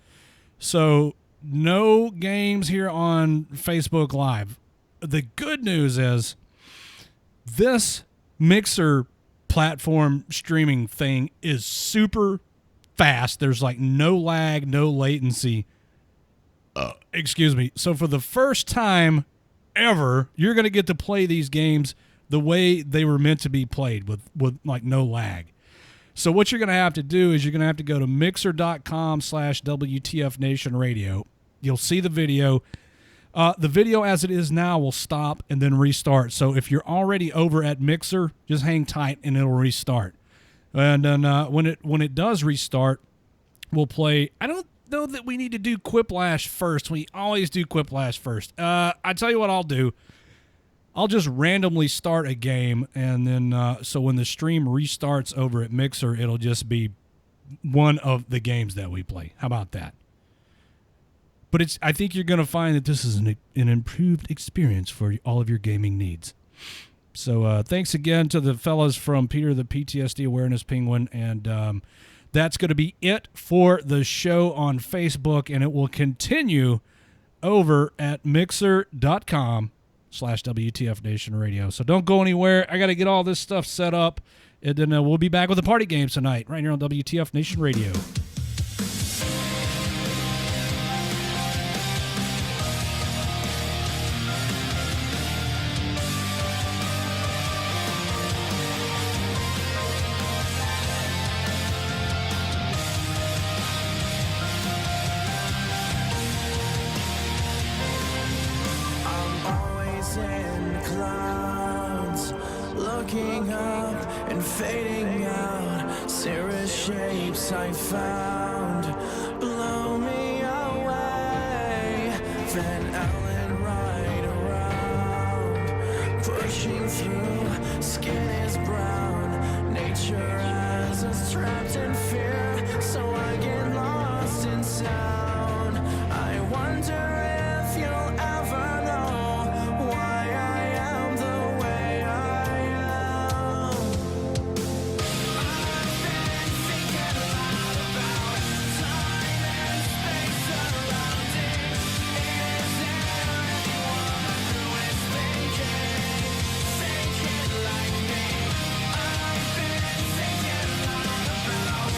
So no games here on Facebook Live. The good news is this Mixer platform streaming thing is super fast. There's like no lag, no latency. Excuse me. So for the first time ever, you're going to get to play these games the way they were meant to be played with like no lag. So what you're going to have to do is you're going to have to go to mixer.com/WTF Nation Radio. You'll see the video. The video as it is now will stop and then restart. So if you're already over at Mixer, just hang tight and it'll restart. And then when it does restart, we'll play. I don't know that we need to do Quiplash first. We always do Quiplash first. I tell you what I'll do. I'll just randomly start a game, and then so when the stream restarts over at Mixer, it'll just be one of the games that we play. How about that? But I think you're going to find that this is an improved experience for all of your gaming needs. So thanks again to the fellas from Peter the PTSD Awareness Penguin, and that's going to be it for the show on Facebook, and it will continue over at mixer.com/WTF Nation Radio. So don't go anywhere. I got to get all this stuff set up, and then we'll be back with the party games tonight right here on WTF Nation Radio. Looking up and fading out, serious shapes I found blow me away. Van Allen right around, pushing through, skin is brown. Nature has us trapped in fear, so I get lost in sound. I wonder if you'll ever know why I am the way I am. I've been thinking a lot about time and space surrounding. Is there anyone who is thinking like me? I've been thinking a lot about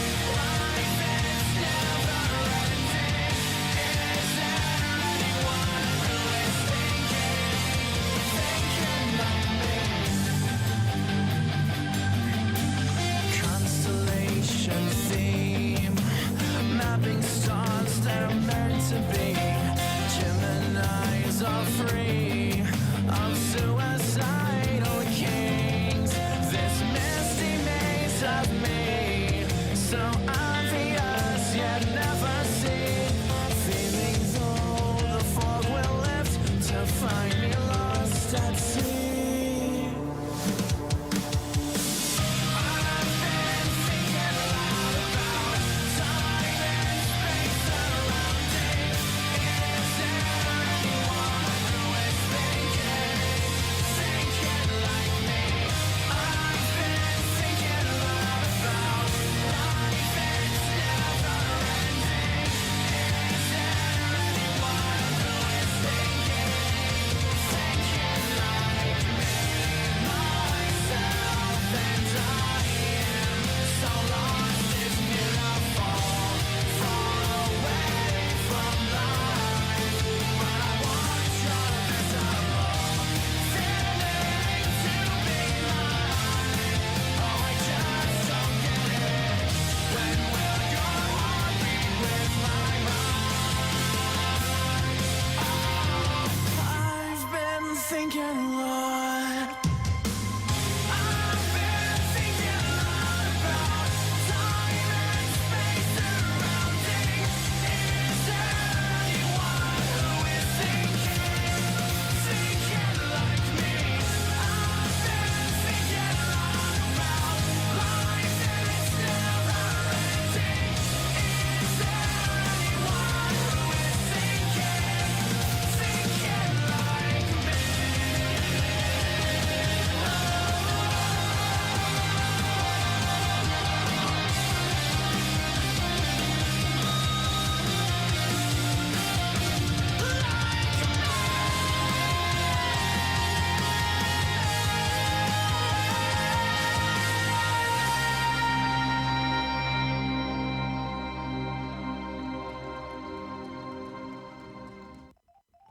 can love.